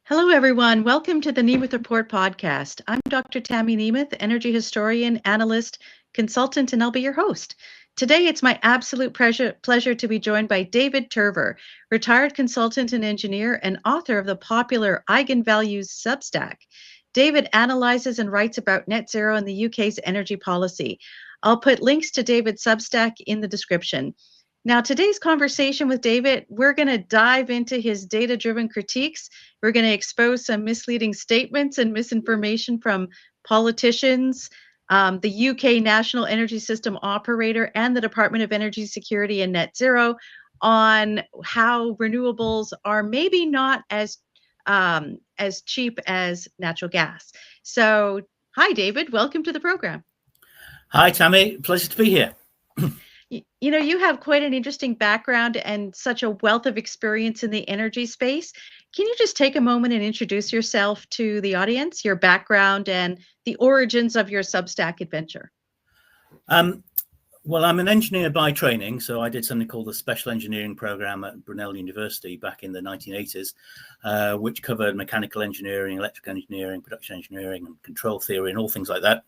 Hello, everyone. Welcome to the Nemeth Report podcast. I'm Dr. Tammy Nemeth, energy historian, analyst, consultant, and I'll be your host. Today, it's my absolute pleasure to be joined by David Turver, retired consultant and engineer and author of the popular Eigen Values substack. David analyzes and writes about net zero and the UK's energy policy. I'll put links to David's substack in the description. Now, today's conversation with David, we're going to dive into his data-driven critiques. We're going to expose some misleading statements and misinformation from politicians, the UK National Energy System Operator, and the Department of Energy Security and Net Zero on how renewables are maybe not as cheap as natural gas. So, hi, David. Welcome to the program. Hi, Tammy. Pleasure to be here. You know, you have quite an interesting background and such a wealth of experience in the energy space. Can you just take a moment and introduce yourself to the audience, your background, and the origins of your Substack adventure? Well, I'm an engineer by training, so I did something called the Special Engineering Program at Brunel University back in the 1980s, which covered mechanical engineering, electrical engineering, production engineering, and control theory, and all things like that.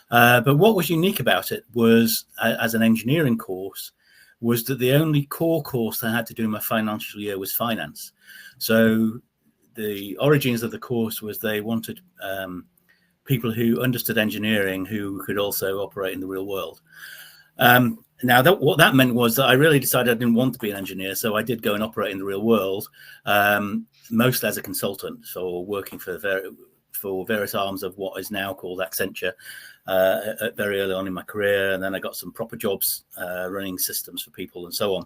But what was unique about it was, as an engineering course, was that the only core course I had to do in my financial year was finance. So the origins of the course was they wanted people who understood engineering who could also operate in the real world. Now, what that meant was that I really decided I didn't want to be an engineer, so I did go and operate in the real world, mostly as a consultant, so working for various arms of what is now called Accenture very early on in my career, and then I got some proper jobs running systems for people and so on.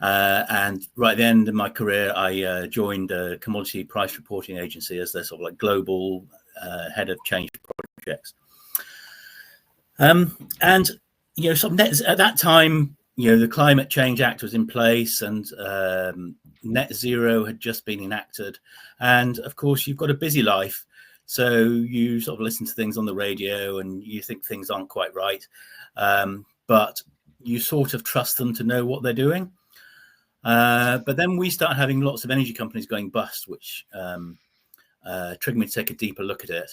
And right at the end of my career, I joined a commodity price reporting agency as their sort of like global head of change projects. And you know, sort of at that time, you know, the Climate Change Act was in place, and net zero had just been enacted. And of course, you've got a busy life, so you sort of listen to things on the radio, and you think things aren't quite right, but you sort of trust them to know what they're doing. But then we start having lots of energy companies going bust, which triggered me to take a deeper look at it.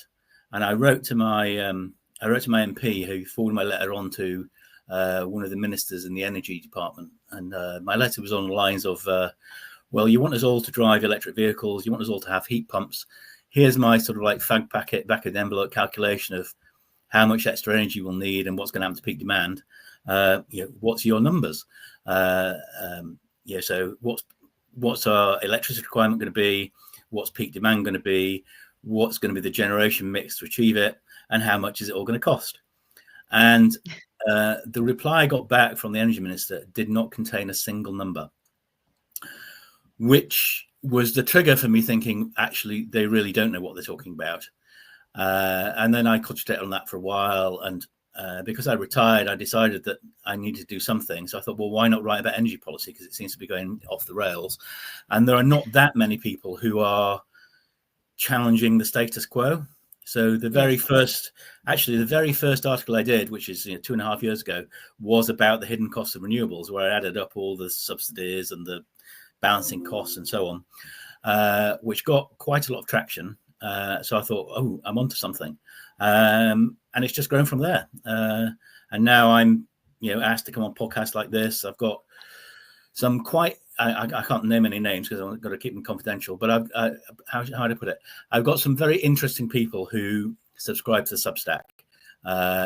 And I wrote to my MP, who forwarded my letter on to one of the ministers in the energy department. And my letter was on the lines of, well, you want us all to drive electric vehicles, you want us all to have heat pumps. Here's my sort of like fag packet, back of the envelope calculation of how much extra energy we'll need and what's going to happen to peak demand. You know, what's your numbers? Yeah, so what's our electricity requirement going to be? What's peak demand going to be? What's going to be the generation mix to achieve it? And how much is it all going to cost? And the reply I got back from the energy minister did not contain a single number, which was the trigger for me thinking, actually, they really don't know what they're talking about. And then I concentrated on that for a while. And because I retired, I decided that I needed to do something. So I thought, well, why not write about energy policy? Because it seems to be going off the rails. And there are not that many people who are challenging the status quo. So the very first article I did, which is 2.5 years ago, was about the hidden costs of renewables, where I added up all the subsidies and the balancing costs and so on, which got quite a lot of traction. So I thought, oh, I'm onto something, and it's just grown from there. And now I'm, asked to come on podcasts like this. I've got some quite, I can't name any names because I've got to keep them confidential, but how do I put it? I've got some very interesting people who subscribe to the Substack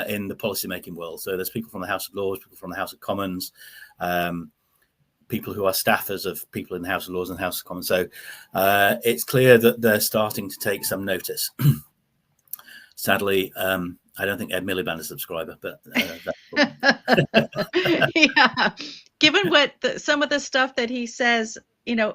in the policymaking world. So there's people from the House of Lords, people from the House of Commons, people who are staffers of people in the House of Lords and the House of Commons. So it's clear that they're starting to take some notice. Sadly, I don't think Ed Miliband is a subscriber, but yeah. Given some of the stuff that he says,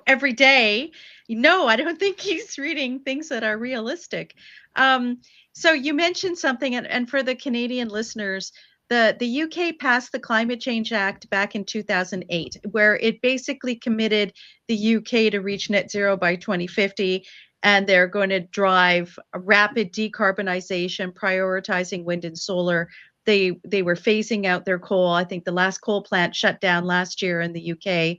every day, I don't think he's reading things that are realistic. So you mentioned something, and for the Canadian listeners, the UK passed the Climate Change Act back in 2008, where it basically committed the UK to reach net zero by 2050. And they're going to drive a rapid decarbonization, prioritizing wind and solar. They were phasing out their coal. I think the last coal plant shut down last year in the UK.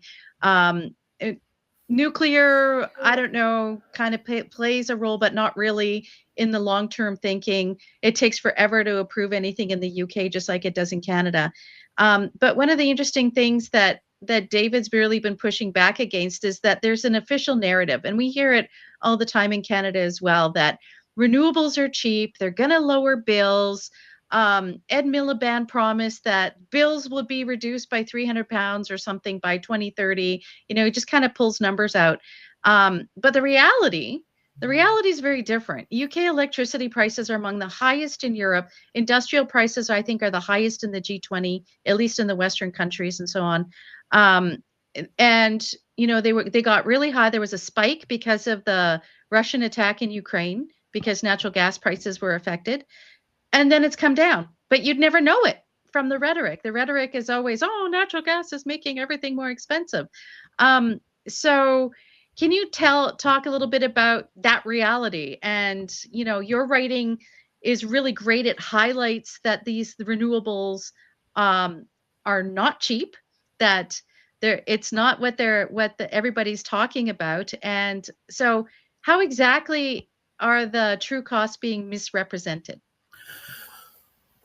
nuclear, I don't know, kind of plays a role, but not really in the long-term thinking. It takes forever to approve anything in the UK, just like it does in Canada. But one of the interesting things that David's really been pushing back against is that there's an official narrative, and we hear it all the time in Canada as well, that renewables are cheap, they're going to lower bills. Ed Miliband promised that bills will be reduced by £300 or something by 2030. You know, he just kind of pulls numbers out. But the reality is very different. UK electricity prices are among the highest in Europe. Industrial prices, I think, are the highest in the G20, at least in the Western countries and so on. And you know, they got really high. There was a spike because of the Russian attack in Ukraine, because natural gas prices were affected. And then it's come down, but you'd never know it from the rhetoric. The rhetoric is always, oh, natural gas is making everything more expensive. So can you talk a little bit about that reality? And, you know, your writing is really great. It highlights that the renewables are not cheap, that it's not what everybody's talking about. And so how exactly are the true costs being misrepresented?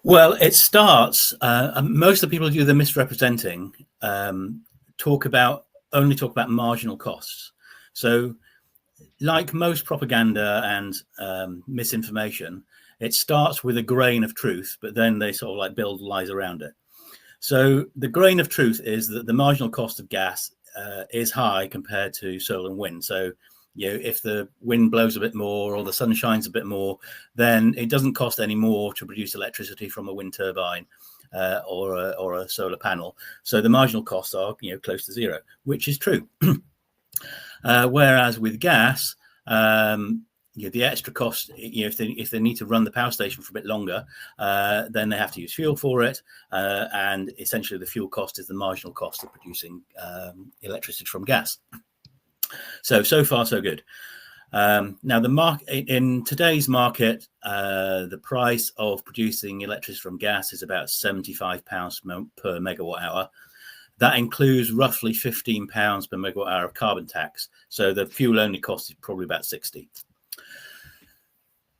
Well, it starts, most of the people who do the misrepresenting talk about marginal costs. So like most propaganda and misinformation, it starts with a grain of truth, but then they sort of like build lies around it. So the grain of truth is that the marginal cost of gas is high compared to solar and wind. So, you know, if the wind blows a bit more or the sun shines a bit more, then it doesn't cost any more to produce electricity from a wind turbine or a solar panel. So the marginal costs are, you know, close to zero, which is true. Whereas with gas, you know, the extra cost, you know, if they need to run the power station for a bit longer, then they have to use fuel for it, and essentially the fuel cost is the marginal cost of producing electricity from gas. So far so good. Now in today's market, the price of producing electricity from gas is about £75 per megawatt hour. That includes roughly £15 per megawatt hour of carbon tax. So the fuel only cost is probably about 60.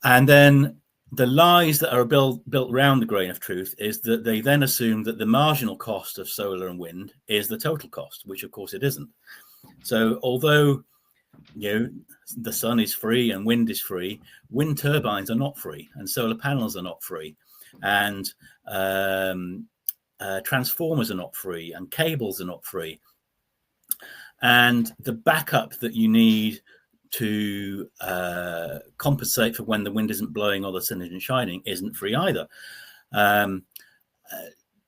And then the lies that are built around the grain of truth is that they then assume that the marginal cost of solar and wind is the total cost, which of course it isn't. So although, you know, the sun is free and wind is free, wind turbines are not free, and solar panels are not free, and transformers are not free, and cables are not free, and the backup that you need to compensate for when the wind isn't blowing or the sun isn't shining isn't free either.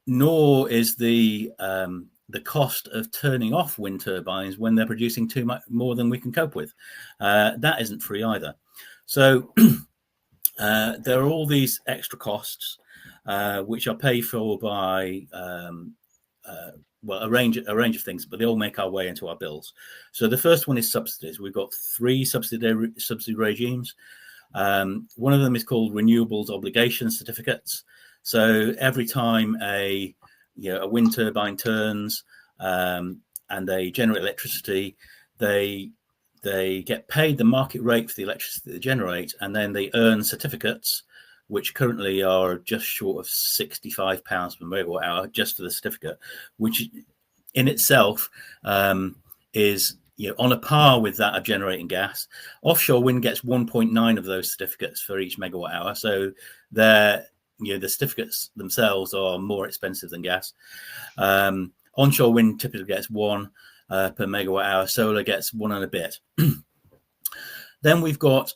Nor is the cost of turning off wind turbines when they're producing too much more than we can cope with. That isn't free either. So there are all these extra costs which are paid for by well, a range of things, but they all make our way into our bills. So the first one is subsidies. We've got 3 subsidy regimes. One of them is called renewables obligation certificates. So every time a wind turbine turns and they generate electricity, they get paid the market rate for the electricity they generate, and then they earn certificates, which currently are just short of £65 per megawatt hour just for the certificate, which in itself is, you know, on a par with that of generating gas. Offshore wind gets 1.9 of those certificates for each megawatt hour, so the certificates themselves are more expensive than gas. Onshore wind typically gets 1 per megawatt hour. Solar gets 1 and a bit. Then we've got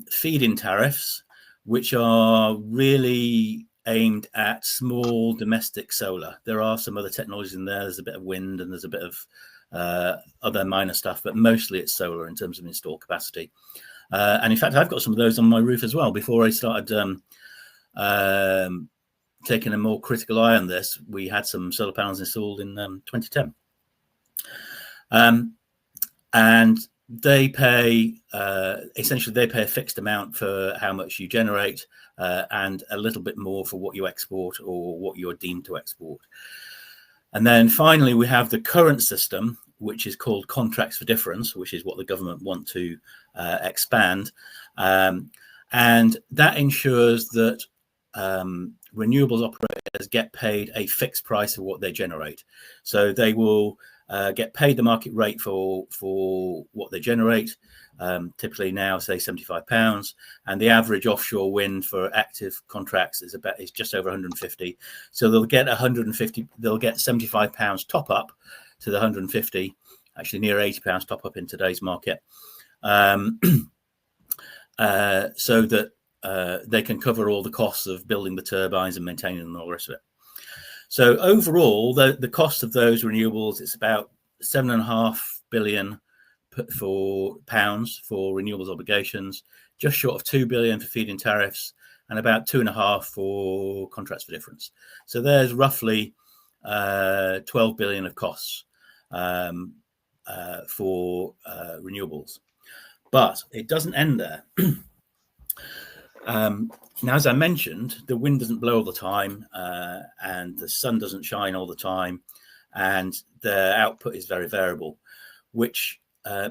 feed-in tariffs, which are really aimed at small domestic solar. There are some other technologies in there. There's a bit of wind and there's a bit of other minor stuff, but mostly it's solar in terms of installed capacity. And in fact, I've got some of those on my roof as well. Before I started taking a more critical eye on this, we had some solar panels installed in 2010. And they pay essentially they pay a fixed amount for how much you generate and a little bit more for what you export or what you're deemed to export. And then finally we have the current system, which is called contracts for difference, which is what the government want to expand. And that ensures that renewables operators get paid a fixed price for what they generate. So they will get paid the market rate for what they generate, typically now say £75, and the average offshore wind for active contracts is just over 150. So they'll get 150, they'll get £75 top up to the 150, actually near £80 top up in today's market, so that they can cover all the costs of building the turbines and maintaining them and all the rest of it. So overall, the cost of those renewables, it's about £7.5 billion for renewables obligations, just short of £2 billion for feed-in tariffs, and about $2.5 billion for contracts for difference. So there's roughly $12 billion of costs for renewables. But it doesn't end there. Now, as I mentioned, the wind doesn't blow all the time, and the sun doesn't shine all the time, and the output is very variable, which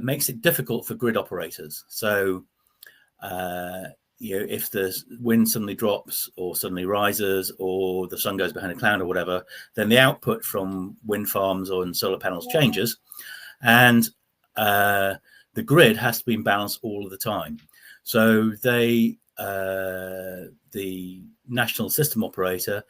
makes it difficult for grid operators. So, if the wind suddenly drops or suddenly rises or the sun goes behind a cloud or whatever, then the output from wind farms or solar panels changes, and the grid has to be in balance all of the time. So the national system operator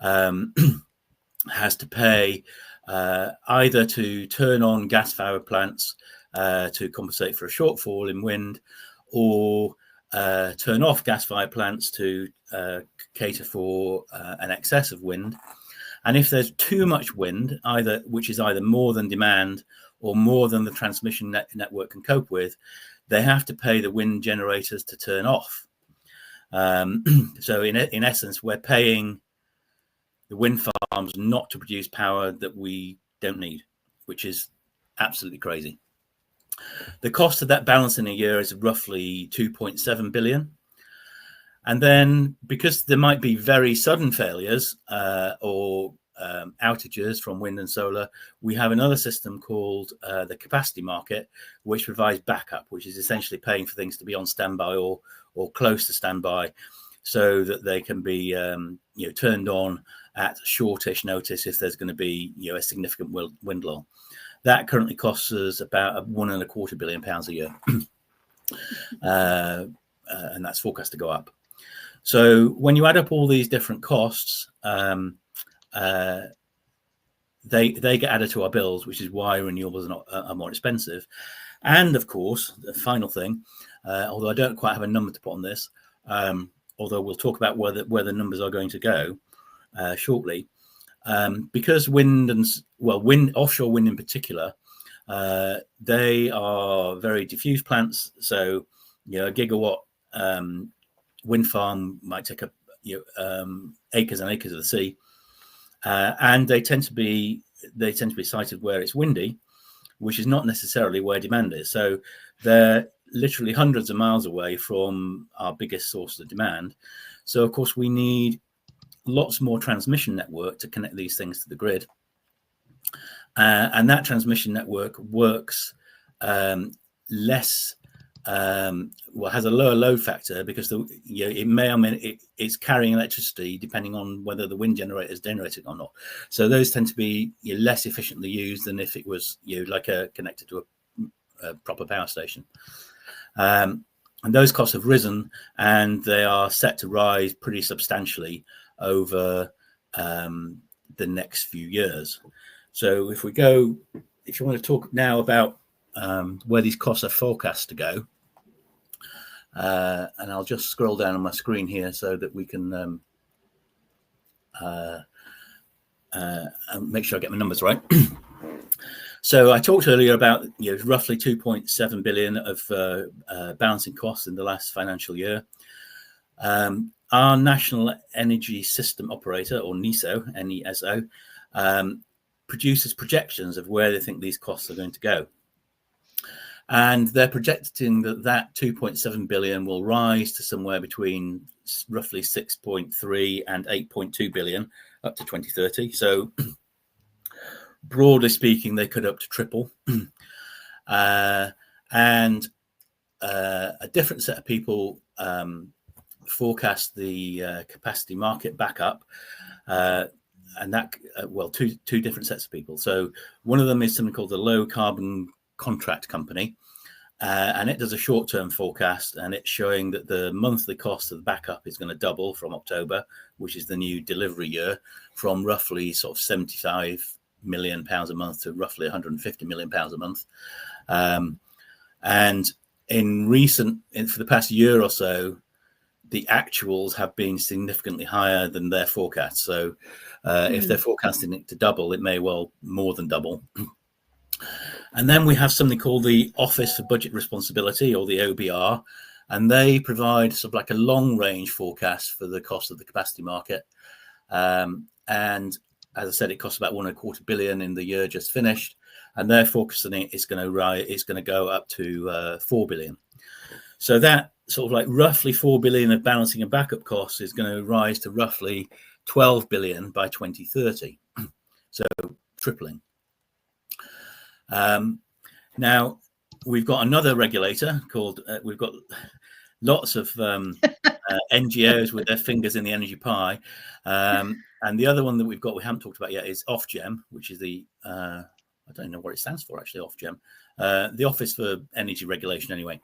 has to pay either to turn on gas-fired plants to compensate for a shortfall in wind, or turn off gas-fired plants to cater for an excess of wind. And if there's too much wind, which is either more than demand or more than the transmission network can cope with, they have to pay the wind generators to turn off. So in essence, we're paying the wind farms not to produce power that we don't need, which is absolutely crazy. The cost of that balance in a year is roughly 2.7 billion. And then because there might be very sudden failures or outages from wind and solar, we have another system called the capacity market, which provides backup, which is essentially paying for things to be on standby or close to standby, so that they can be turned on at shortish notice if there's going to be a significant wind lull. That currently costs us about £1.25 billion a year, and that's forecast to go up. So when you add up all these different costs, they get added to our bills, which is why renewables are more expensive. And of course, the final thing, although I don't quite have a number to put on this, although we'll talk about where the numbers are going to go shortly, because offshore wind in particular, they are very diffuse plants. So a gigawatt wind farm might take up acres and acres of the sea, and they tend to be sited where it's windy, which is not necessarily where demand is. So they're literally hundreds of miles away from our biggest source of demand. So of course we need lots more transmission network to connect these things to the grid, and that transmission network works has a lower load factor, because it may or may it's carrying electricity depending on whether the wind generator is generating or not. So those tend to be less efficiently used than if it was connected to a proper power station. And those costs have risen, and they are set to rise pretty substantially over the next few years. So if you want to talk now about where these costs are forecast to go, and I'll just scroll down on my screen here so that we can make sure I get my numbers right. So I talked earlier about roughly 2.7 billion of balancing costs in the last financial year. Our National Energy System Operator, or NESO, NESO, produces projections of where they think these costs are going to go. And they're projecting that 2.7 billion will rise to somewhere between roughly 6.3 and 8.2 billion up to 2030. So broadly speaking, they could up to triple. And a different set of people forecast the capacity market back up. And that, two different sets of people. So one of them is something called the Low Carbon Contract Company. And it does a short-term forecast, and it's showing that the monthly cost of the backup is going to double from October, which is the new delivery year, from roughly sort of £75 million a month to roughly £150 million a month. And for the past year or so, the actuals have been significantly higher than their forecast. So if they're forecasting it to double, it may well more than double. And then we have something called the Office for Budget Responsibility, or the OBR, and they provide sort of like a long range forecast for the cost of the capacity market. And as I said, it costs about £1.25 billion in the year just finished, and they're forecasting it's going to go up to £4 billion. So that sort of like roughly £4 billion of balancing and backup costs is going to rise to roughly £12 billion by 2030. So tripling. Now we've got another regulator called, we've got lots of NGOs with their fingers in the energy pie. And the other one that we haven't talked about yet is Ofgem, which is the, I don't know what it stands for actually, Ofgem, the Office for Energy Regulation anyway.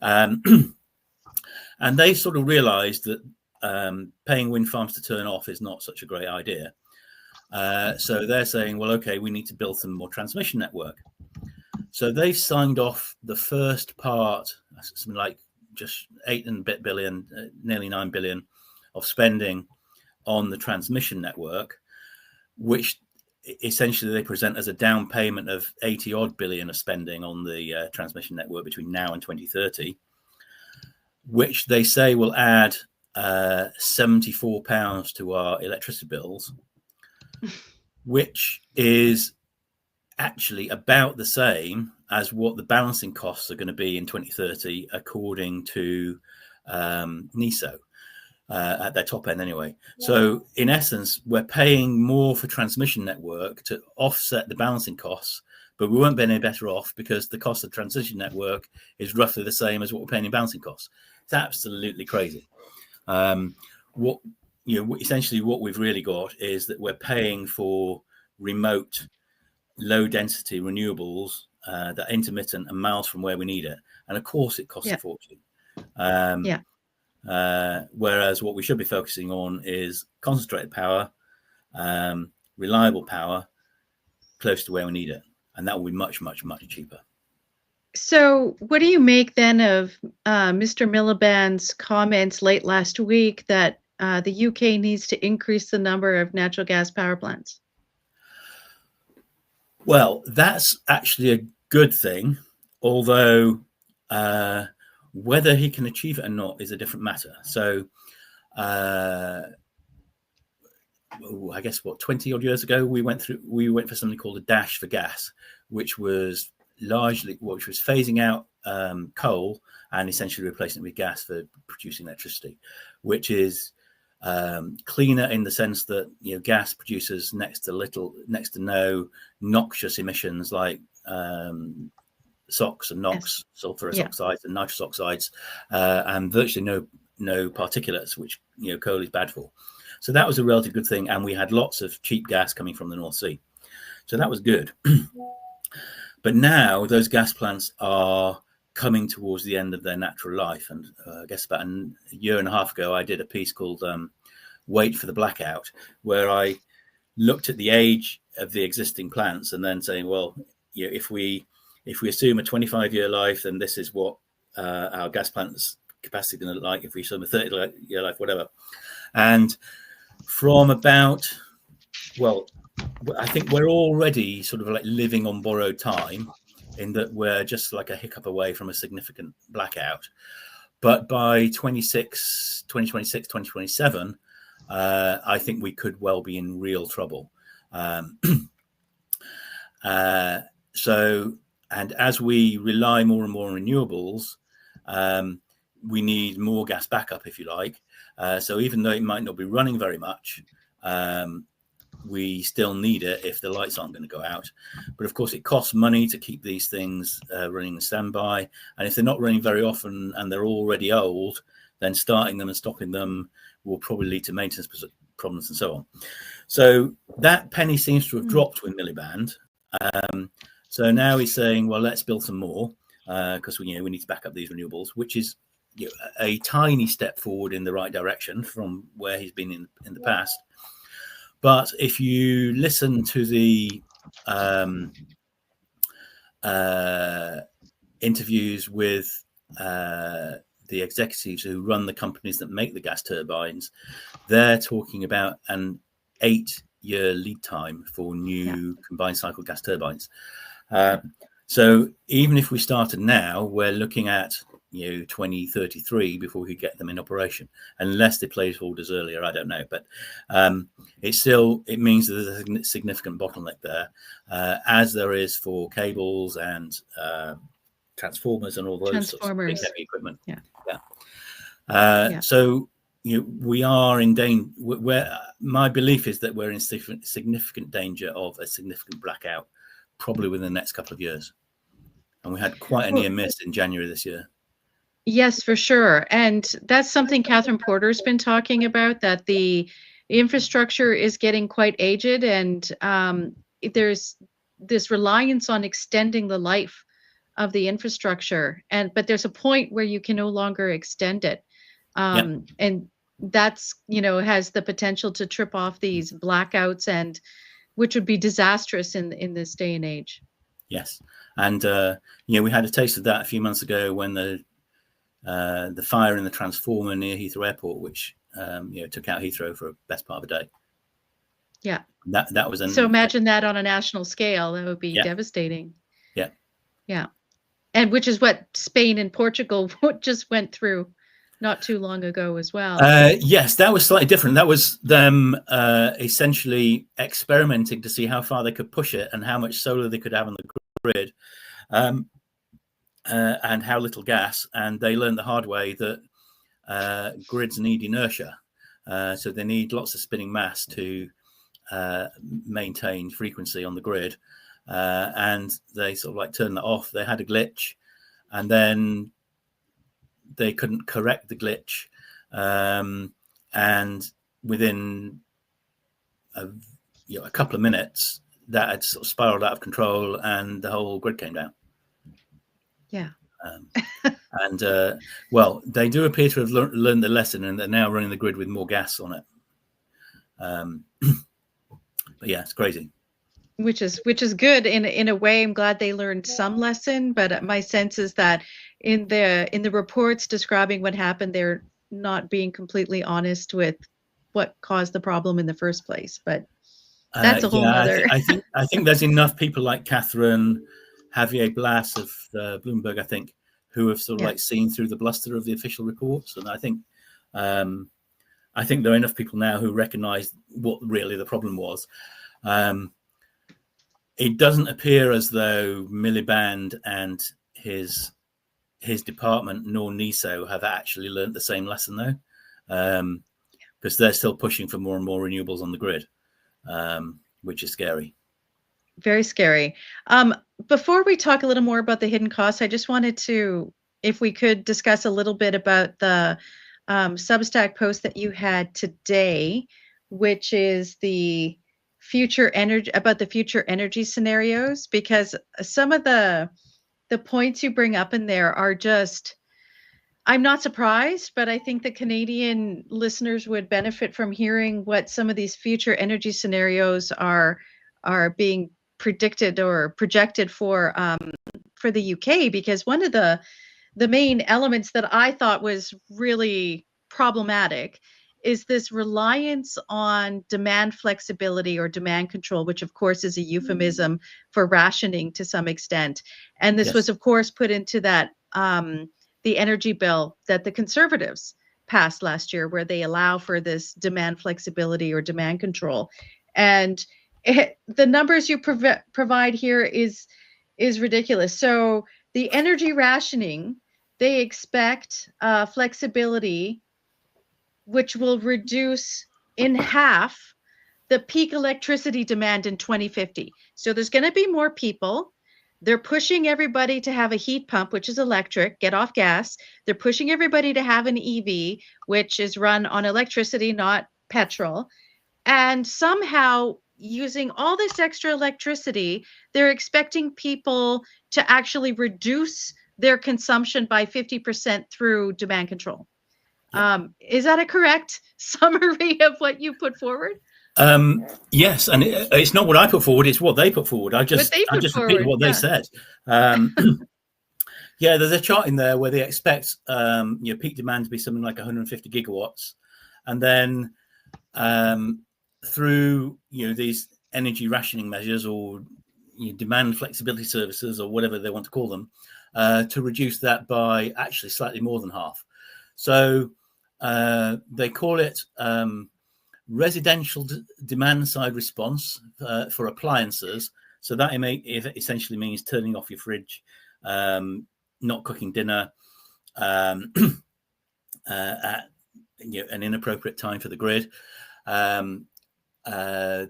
And they sort of realized that paying wind farms to turn off is not such a great idea. So they're saying, well, okay, we need to build some more transmission network. So they've signed off the first part, something like just 8 and a bit billion, nearly 9 billion of spending on the transmission network, which essentially they present as a down payment of 80 odd billion of spending on the transmission network between now and 2030, which they say will add £74 to our electricity bills, which is actually about the same as what the balancing costs are going to be in 2030, according to NESO, at their top end anyway. So in essence, we're paying more for transmission network to offset the balancing costs, but we won't be any better off because the cost of transition network is roughly the same as what we're paying in balancing costs. It's absolutely crazy. Essentially what we've really got is that we're paying for remote low density renewables that are intermittent and miles from where we need it, and of course it costs a fortune. Whereas what we should be focusing on is concentrated power, reliable power, close to where we need it, and that will be much, much, much cheaper. So what do you make then of Mr. Miliband's comments late last week that the UK needs to increase the number of natural gas power plants? Well, that's actually a good thing, although whether he can achieve it or not is a different matter. So I guess 20 odd years ago, we went for something called a dash for gas, which was phasing out coal and essentially replacing it with gas for producing electricity, which is cleaner in the sense that gas produces next to no noxious emissions like SOx and NOx, sulfurous oxides and nitrous oxides, and virtually no particulates, which coal is bad for. So that was a relatively good thing, and we had lots of cheap gas coming from the North Sea, so that was good. But now those gas plants are coming towards the end of their natural life. And I guess about a year and a half ago, I did a piece called Wait for the Blackout, where I looked at the age of the existing plants and then saying, well, if we assume a 25-year life, then this is what our gas plants capacity is going to look like. If we assume a 30-year life, whatever. And from about, I think we're already sort of like living on borrowed time, in that we're just like a hiccup away from a significant blackout. But by 2026, 2027, I think we could well be in real trouble. So, and as we rely more and more on renewables, we need more gas backup, if you like. So even though it might not be running very much, we still need it if the lights aren't going to go out. But of course, it costs money to keep these things running in standby. And if they're not running very often and they're already old, then starting them and stopping them will probably lead to maintenance problems and so on. So that penny seems to have dropped with Miliband. So now he's saying, well, let's build some more because we need to back up these renewables, which is a tiny step forward in the right direction from where he's been in the past. But if you listen to the interviews with the executives who run the companies that make the gas turbines, they're talking about an 8-year lead time for new combined cycle gas turbines. So even if we started now, we're looking at 2033 before we could get them in operation, unless they place orders earlier. I don't know, but it means that there's a significant bottleneck there, as there is for cables and transformers and all those sorts of big heavy equipment. So we are in danger. My belief is that we're in significant danger of a significant blackout, probably within the next couple of years. And we had quite a near miss in January this year. Yes, for sure. And that's something Catherine Porter's been talking about, that the infrastructure is getting quite aged, and there's this reliance on extending the life of the infrastructure. But there's a point where you can no longer extend it. And that's, has the potential to trip off these blackouts, and which would be disastrous in this day and age. Yes. And, we had a taste of that a few months ago when the fire in the transformer near Heathrow Airport, which took out Heathrow for the best part of a day. Yeah. That was so imagine that on a national scale. That would be devastating. Yeah. Yeah. And which is what Spain and Portugal just went through not too long ago as well. Yes, that was slightly different. That was them essentially experimenting to see how far they could push it and how much solar they could have on the grid. And how little gas, and they learned the hard way that grids need inertia, so they need lots of spinning mass to maintain frequency on the grid, and they sort of like turned that off. They had a glitch, and then they couldn't correct the glitch, and within a couple of minutes that had sort of spiraled out of control and the whole grid came down. Yeah. Well, they do appear to have learned the lesson, and they're now running the grid with more gas on it. But yeah, it's crazy. Which is good in a way. I'm glad they learned some lesson, but my sense is that in the reports describing what happened, they're not being completely honest with what caused the problem in the first place. But that's a whole other. I think there's enough people like Catherine, Javier Blas of Bloomberg, I think, who have sort of like seen through the bluster of the official reports, and I think there are enough people now who recognise what really the problem was. It doesn't appear as though Miliband and his department nor NESO have actually learned the same lesson, though, because they're still pushing for more and more renewables on the grid, which is scary. Very scary. Before we talk a little more about the hidden costs, I just wanted to, if we could, discuss a little bit about the Substack post that you had today, which is the future energy scenarios, because some of the points you bring up in there are just, I'm not surprised, but I think the Canadian listeners would benefit from hearing what some of these future energy scenarios are being predicted or projected for the UK, because one of the main elements that I thought was really problematic is this reliance on demand flexibility or demand control, which of course is a euphemism for rationing to some extent. And this was of course put into that the energy bill that the Conservatives passed last year, where they allow for this demand flexibility or demand control. And the numbers you provide here is ridiculous. So the energy rationing, they expect flexibility, which will reduce in half the peak electricity demand in 2050. So there's going to be more people. They're pushing everybody to have a heat pump, which is electric, get off gas. They're pushing everybody to have an EV, which is run on electricity, not petrol. And somehow, using all this extra electricity, they're expecting people to actually reduce their consumption by 50% through demand control. Yep. Is that a correct summary of what you put forward? Yes, and it's not what I put forward; it's what they put forward. I just repeated what they said. Yeah, there's a chart in there where they expect peak demand to be something like 150 gigawatts, and then through these energy rationing measures or demand flexibility services or whatever they want to call them, to reduce that by actually slightly more than half. So they call it residential demand side response for appliances. So that essentially means turning off your fridge, not cooking dinner at an inappropriate time for the grid.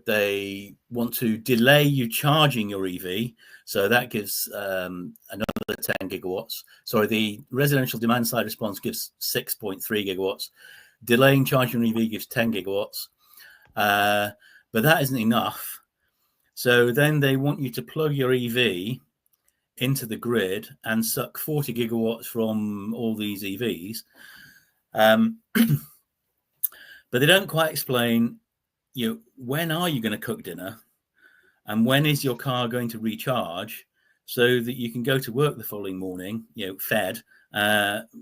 They want to delay you charging your EV, so that gives another 10 gigawatts. Sorry, the residential demand side response gives 6.3 gigawatts. Delaying charging your EV gives 10 gigawatts, but that isn't enough. So then they want you to plug your EV into the grid and suck 40 gigawatts from all these EVs. But they don't quite explain, when are you going to cook dinner, and when is your car going to recharge so that you can go to work the following morning, fed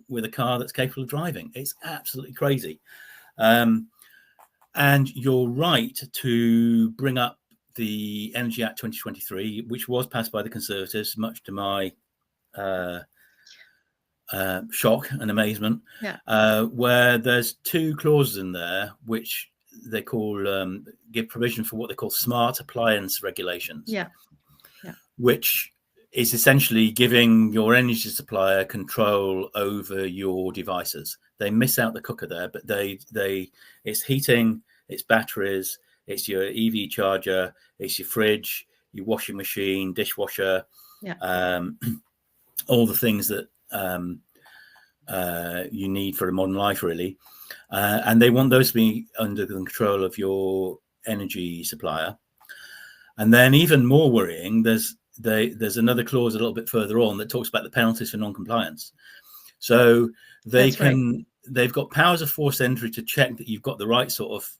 with a car that's capable of driving. It's absolutely crazy. And you're right to bring up the Energy Act 2023, which was passed by the Conservatives, much to my shock and amazement, where there's two clauses in there which they call give provision for what they call smart appliance regulations, which is essentially giving your energy supplier control over your devices. They miss out the cooker there, but it's heating, it's batteries, it's your EV charger, it's your fridge, your washing machine, dishwasher, all the things that you need for a modern life, really. And they want those to be under the control of your energy supplier. And then even more worrying, there's another clause a little bit further on that talks about the penalties for non-compliance. So they've got powers of forced entry to check that you've got the right sort of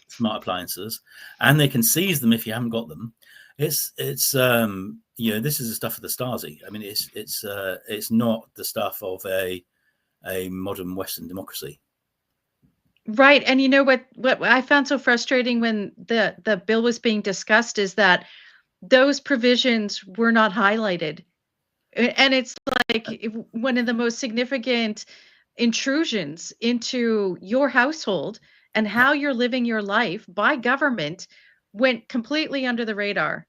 smart appliances, and they can seize them if you haven't got them. It's this is the stuff of the Stasi. I mean, it's not the stuff of a modern Western democracy. Right. And what I found so frustrating when the bill was being discussed is that those provisions were not highlighted. And it's like one of the most significant intrusions into your household and how you're living your life by government went completely under the radar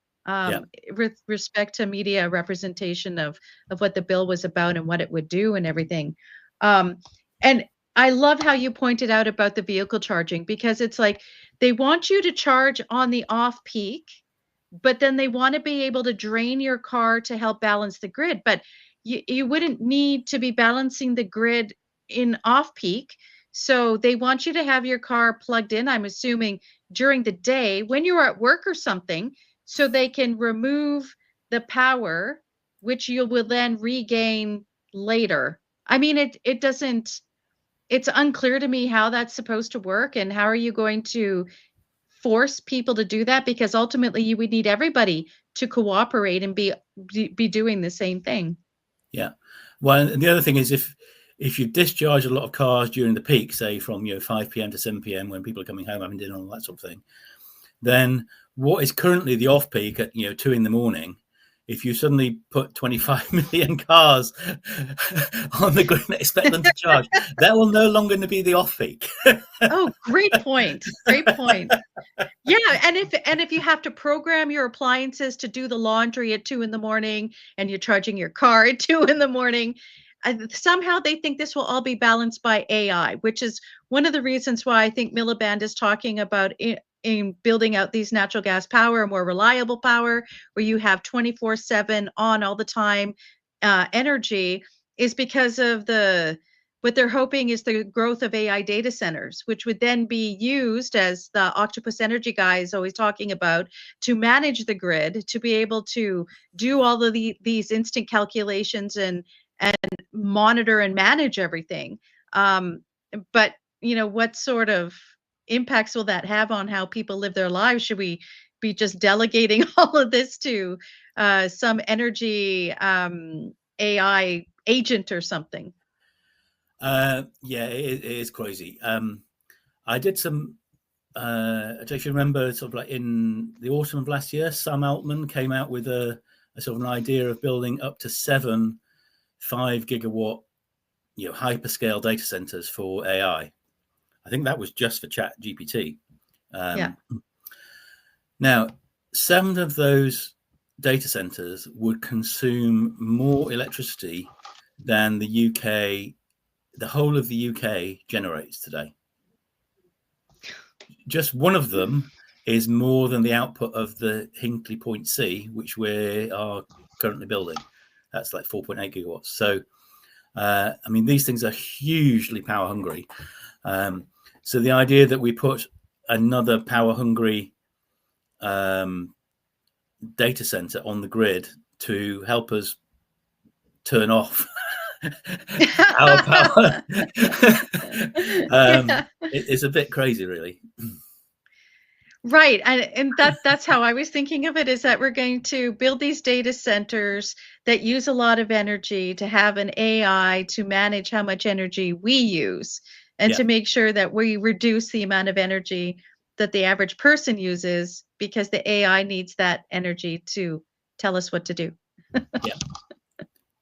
with respect to media representation of what the bill was about and what it would do and everything. And I love how you pointed out about the vehicle charging, because it's like they want you to charge on the off peak, but then they want to be able to drain your car to help balance the grid. But you wouldn't need to be balancing the grid in off peak. So they want you to have your car plugged in, I'm assuming, during the day when you're at work or something, so they can remove the power, which you will then regain later. I mean, it doesn't, it's unclear to me how that's supposed to work, and how are you going to force people to do that, because ultimately you would need everybody to cooperate and be doing the same thing. Yeah. Well, and the other thing is if you discharge a lot of cars during the peak, say from 5 p.m. to 7 p.m. when people are coming home having dinner and all that sort of thing, then what is currently the off peak at 2 in the morning, if you suddenly put 25 million cars on the grid and expect them to charge, that will no longer be the off peak. Oh, great point. Great point. Yeah, and if you have to program your appliances to do the laundry at 2 in the morning and you're charging your car at 2 in the morning, somehow they think this will all be balanced by AI, which is one of the reasons why I think Miliband is talking about in building out these natural gas power, more reliable power, where you have 24/7 on all the time energy, is because of what they're hoping is the growth of AI data centers, which would then be used, as the Octopus Energy guy is always talking about, to manage the grid, to be able to do all of these instant calculations and monitor and manage everything. But what sort of impacts will that have on how people live their lives? Should we be just delegating all of this to some energy AI agent or something? Yeah, it is crazy. I did some. I don't know if you remember, sort of like in the autumn of last year, Sam Altman came out with a sort of an idea of building up to 7 5-gigawatt, hyperscale data centers for AI. I think that was just for Chat GPT. Yeah. Now, 7 of those data centers would consume more electricity than the whole of the UK generates today. Just one of them is more than the output of the Hinkley Point C, which we are currently building. That's like 4.8 gigawatts. So, I mean, these things are hugely power hungry. So the idea that we put another power hungry data center on the grid to help us turn off our power it's a bit crazy, really. Right. And that's how I was thinking of it, is that we're going to build these data centers that use a lot of energy, to have an AI to manage how much energy we use, and to make sure that we reduce the amount of energy that the average person uses, because the AI needs that energy to tell us what to do.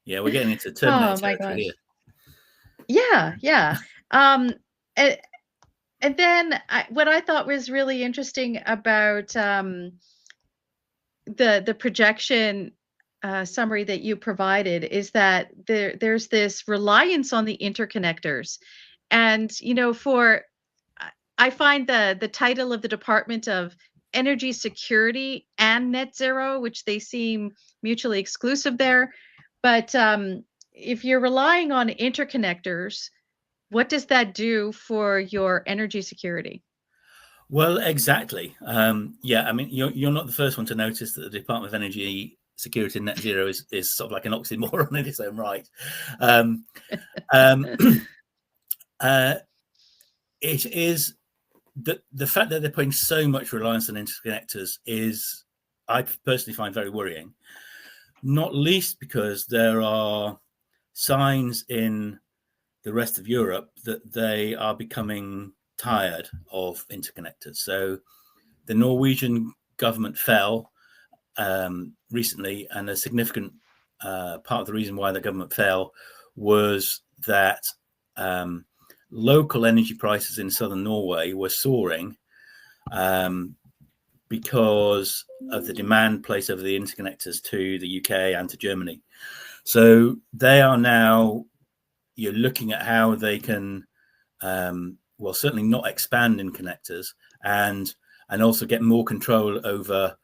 Yeah, we're getting into Terminator territory here. Yeah. And then what I thought was really interesting about the projection summary that you provided is that there's this reliance on the interconnectors. And, I find the title of the Department of Energy Security and Net Zero, which they seem mutually exclusive there. But if you're relying on interconnectors, what does that do for your energy security? Well, exactly. Yeah, I mean, you're not the first one to notice that the Department of Energy Security and Net Zero is sort of like an oxymoron in its own right. It is the fact that they're putting so much reliance on interconnectors is, I personally find, very worrying. Not least because there are signs in the rest of Europe that they are becoming tired of interconnectors. So the Norwegian government fell recently, and a significant part of the reason why the government fell was that local energy prices in southern Norway were soaring because of the demand placed over the interconnectors to the UK and to Germany. So they are now looking at how they can, well, certainly not expand in connectors, and also get more control over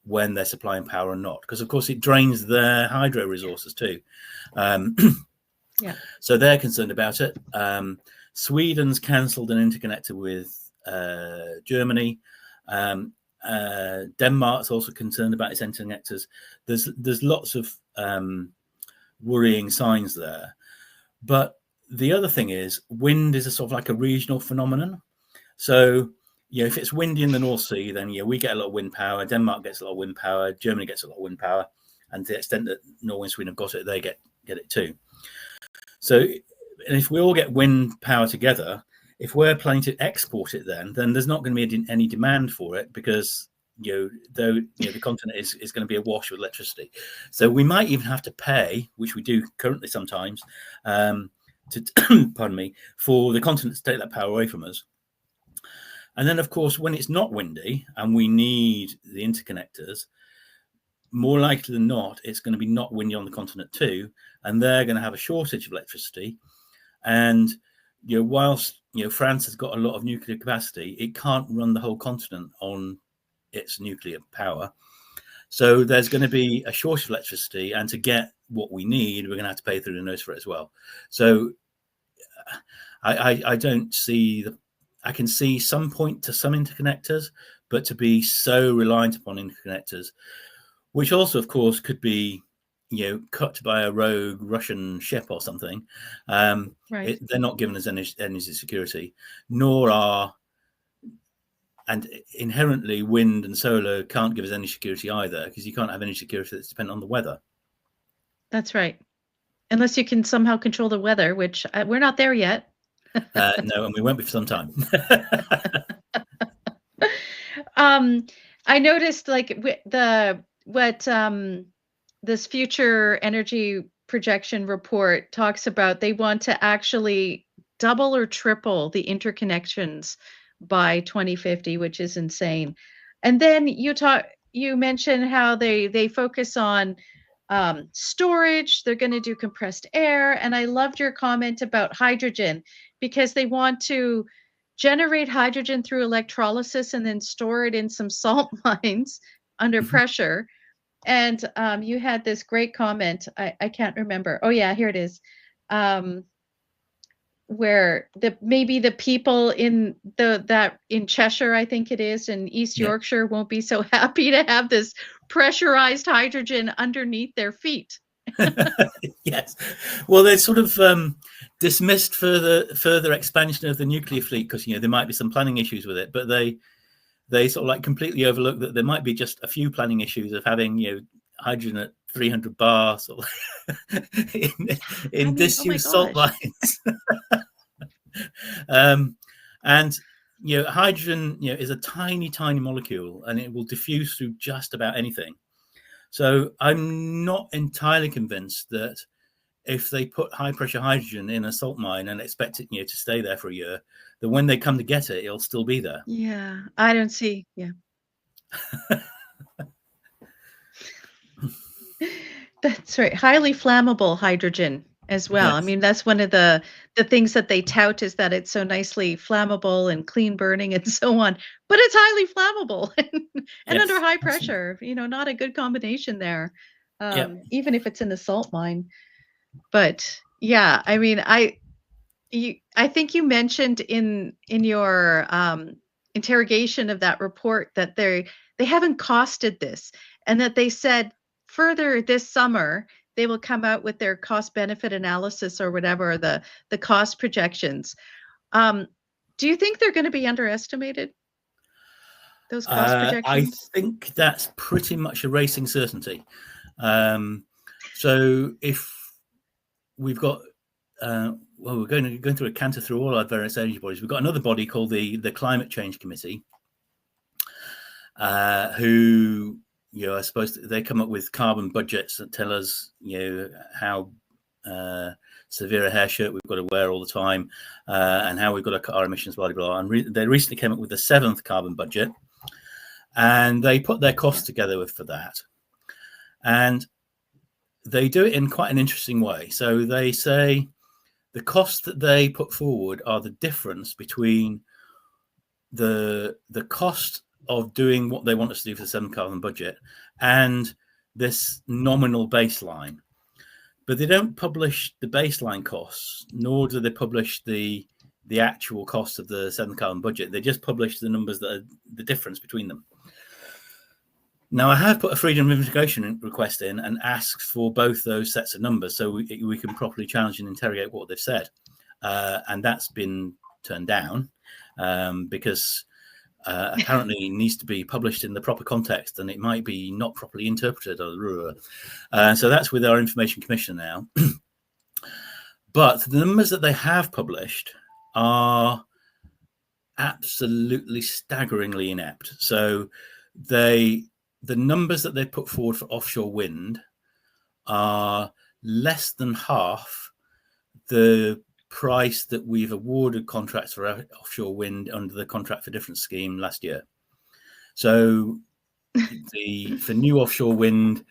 when they're supplying power or not, because of course it drains their hydro resources too. So they're concerned about it. Sweden's cancelled an interconnector with Germany. Denmark's also concerned about its interconnectors. There's lots of worrying signs there. But the other thing is, wind is a sort of like a regional phenomenon. So, if it's windy in the North Sea, then we get a lot of wind power. Denmark gets a lot of wind power. Germany gets a lot of wind power. And to the extent that Norway and Sweden have got it, they get it too. So, and if we all get wind power together, if we're planning to export it, then there's not going to be any demand for it, because the continent is going to be awash with electricity. So we might even have to pay, which we do currently sometimes, to pardon me, for the continent to take that power away from us. And then, of course, when it's not windy and we need the interconnectors, more likely than not, it's going to be not windy on the continent too, and they're going to have a shortage of electricity. And whilst France has got a lot of nuclear capacity. It can't run the whole continent on its nuclear power. So there's going to be a shortage of electricity, and to get what we need, we're going to have to pay through the nose for it as well. So I don't see I can see some point to some interconnectors, but to be so reliant upon interconnectors, which also, of course, could be cut by a rogue Russian ship or something. Right. They're not giving us energy security, nor are. And inherently, wind and solar can't give us any security either, because you can't have any security that's dependent on the weather. That's right. Unless you can somehow control the weather, which we're not there yet. No, and we won't be for some time. I noticed this future energy projection report talks about. They want to actually double or triple the interconnections by 2050, which is insane. And then you mentioned how they focus on storage. They're going to do compressed air. And I loved your comment about hydrogen, because they want to generate hydrogen through electrolysis and then store it in some salt mines under pressure. And you had this great comment. I can't remember. Oh yeah, here it is. Where maybe the people in in Cheshire, I think it is, in East Yorkshire, won't be so happy to have this pressurized hydrogen underneath their feet. Yes. Well, they sort of dismissed further expansion of the nuclear fleet because there might be some planning issues with it, but they sort of like completely overlooked that there might be just a few planning issues of having hydrogen at 300 bar sort of in disused salt mines. And hydrogen is a tiny molecule, and it will diffuse through just about anything. So I'm not entirely convinced that if they put high pressure hydrogen in a salt mine and expect it to stay there for a year, that when they come to get it, it'll still be there. Yeah, I don't see. Yeah. That's right. Highly flammable hydrogen as well. Yes. I mean, that's one of the things that they tout, is that it's so nicely flammable and clean burning and so on, but it's highly flammable and yes, under high pressure, not a good combination there. Even if it's in the salt mine. But yeah, I mean, I think you mentioned in your interrogation of that report that they haven't costed this, and that they said further this summer they will come out with their cost benefit analysis or whatever, the cost projections. Do you think they're going to be underestimated, those cost projections? I think that's pretty much a racing certainty. So if we've got we're going through a canter through all our various energy bodies. We've got another body called the Climate Change Committee, who I suppose they come up with carbon budgets that tell us how severe a hair shirt we've got to wear all the time, and how we've got to cut our emissions, blah blah blah. And they recently came up with the 7th carbon budget, and they put their costs together for that, and they do it in quite an interesting way. So they say the costs that they put forward are the difference between the cost of doing what they want us to do for the 7th carbon budget and this nominal baseline. But they don't publish the baseline costs, nor do they publish the actual cost of the 7th carbon budget. They just publish the numbers that are the difference between them. Now, I have put a freedom of information request in and asked for both those sets of numbers so we can properly challenge and interrogate what they've said. And that's been turned down because apparently it needs to be published in the proper context, and it might be not properly interpreted. So that's with our Information Commission now. But the numbers that they have published are absolutely staggeringly inept. So the numbers that they put forward for offshore wind are less than half the price that we've awarded contracts for offshore wind under the Contract for Difference scheme last year. So for new offshore wind,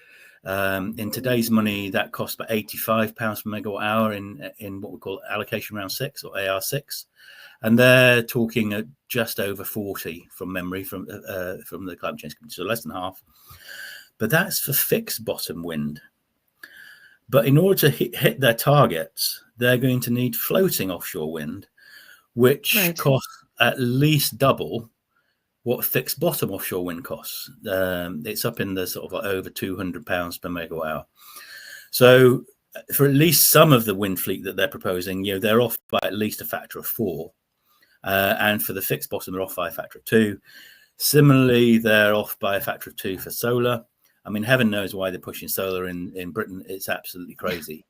In today's money, that costs about £85 per megawatt hour in what we call allocation round 6 or AR6. And they're talking at just over 40 from memory from the Climate Change Committee, so less than half. But that's for fixed bottom wind. But in order to hit their targets, they're going to need floating offshore wind, which costs at least double what fixed bottom offshore wind costs. It's up in the sort of like over £200 per megawatt hour. So for at least some of the wind fleet that they're proposing, they're off by at least a factor of 4. And for the fixed bottom, they're off by a factor of 2. Similarly, they're off by a factor of 2 for solar. I mean, heaven knows why they're pushing solar in Britain. It's absolutely crazy.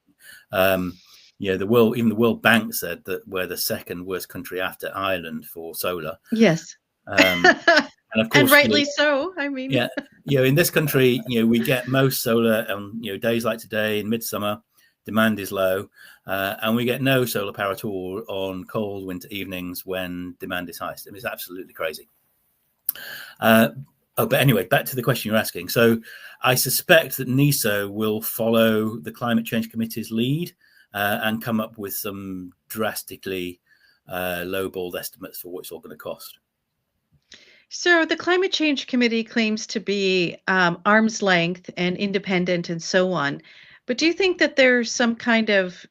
Even the World Bank said that we're the second worst country after Ireland for solar. Yes. And of course, and rightly so. I mean, in this country, we get most solar on days like today in midsummer. Demand is low, and we get no solar power at all on cold winter evenings when demand is highest. It's absolutely crazy. But anyway, back to the question you're asking. So I suspect that NESO will follow the Climate Change Committee's lead and come up with some drastically lowballed estimates for what it's all going to cost. So the Climate Change Committee claims to be arm's length and independent and so on. But do you think that there's some kind of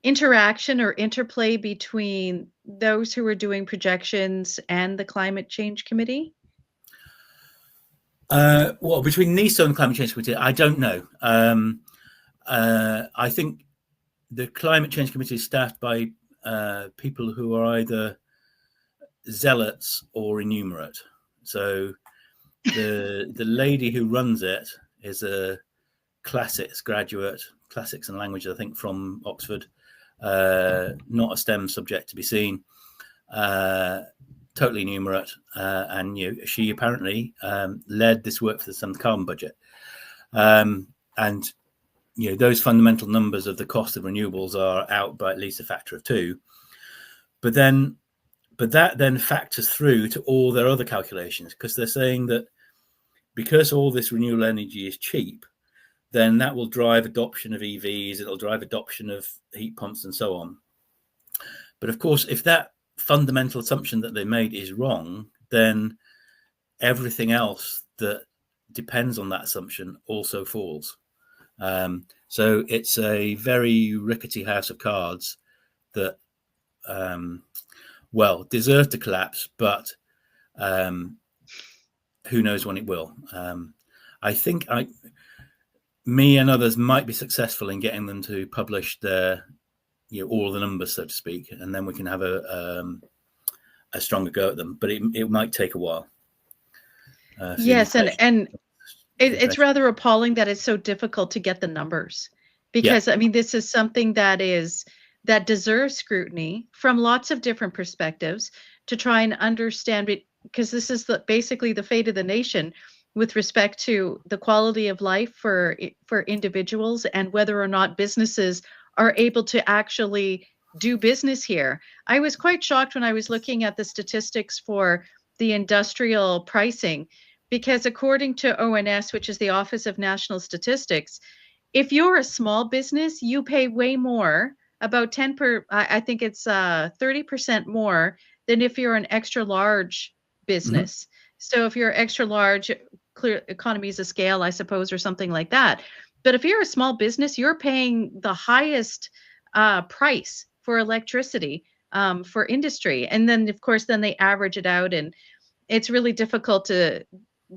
interaction or interplay between those who are doing projections and the Climate Change Committee? Well, between NESO and the Climate Change Committee, I don't know. I think the Climate Change Committee is staffed by people who are either zealots or enumerate. So the lady who runs it is a classics graduate, classics and language, I think, from Oxford, not a STEM subject to be seen, totally enumerate, and she apparently led this work for the Sun Carbon budget, and those fundamental numbers of the cost of renewables are out by at least a factor of 2, but that then factors through to all their other calculations, because they're saying that because all this renewable energy is cheap, then that will drive adoption of EVs, it'll drive adoption of heat pumps and so on. But of course, if that fundamental assumption that they made is wrong, then everything else that depends on that assumption also falls. So it's a very rickety house of cards that, deserve to collapse, but who knows when it will. I think me and others might be successful in getting them to publish their, all the numbers, so to speak, and then we can have a stronger go at them. But it might take a while. Yes, and it's rather appalling that it's so difficult to get the numbers, because I mean, this is something that deserves scrutiny from lots of different perspectives to try and understand it, because this is basically the fate of the nation with respect to the quality of life for individuals and whether or not businesses are able to actually do business here. I was quite shocked when I was looking at the statistics for the industrial pricing, because according to ONS, which is the Office of National Statistics, if you're a small business, you pay way more, about 30% more than if you're an extra large business. So if you're extra large, clear economies of scale, I suppose, or something like that. But if you're a small business, you're paying the highest price for electricity for industry. And then, of course, they average it out. And it's really difficult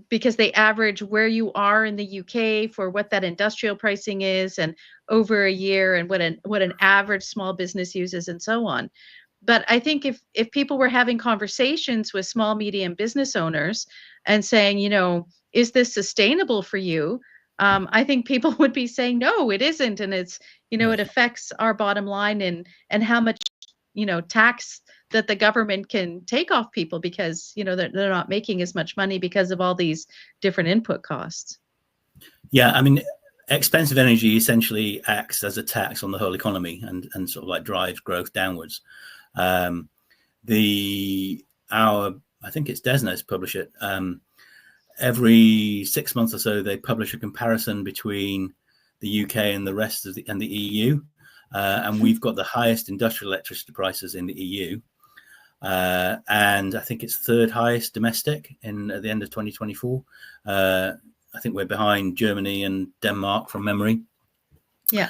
because they average where you are in the UK for what that industrial pricing is and over a year and what an average small business uses and so on. But I think if people were having conversations with small, medium business owners and saying, is this sustainable for you? I think people would be saying, no, it isn't. And it's, it affects our bottom line and how much, tax that the government can take off people, because, they're not making as much money because of all these different input costs. Yeah, I mean, expensive energy essentially acts as a tax on the whole economy and sort of like drives growth downwards. I think it's DESNZ publish it. every 6 months or so, they publish a comparison between the UK and the rest of the EU. And we've got the highest industrial electricity prices in the EU. And I think it's third highest domestic at the end of 2024. I think we're behind Germany and Denmark from memory. Yeah.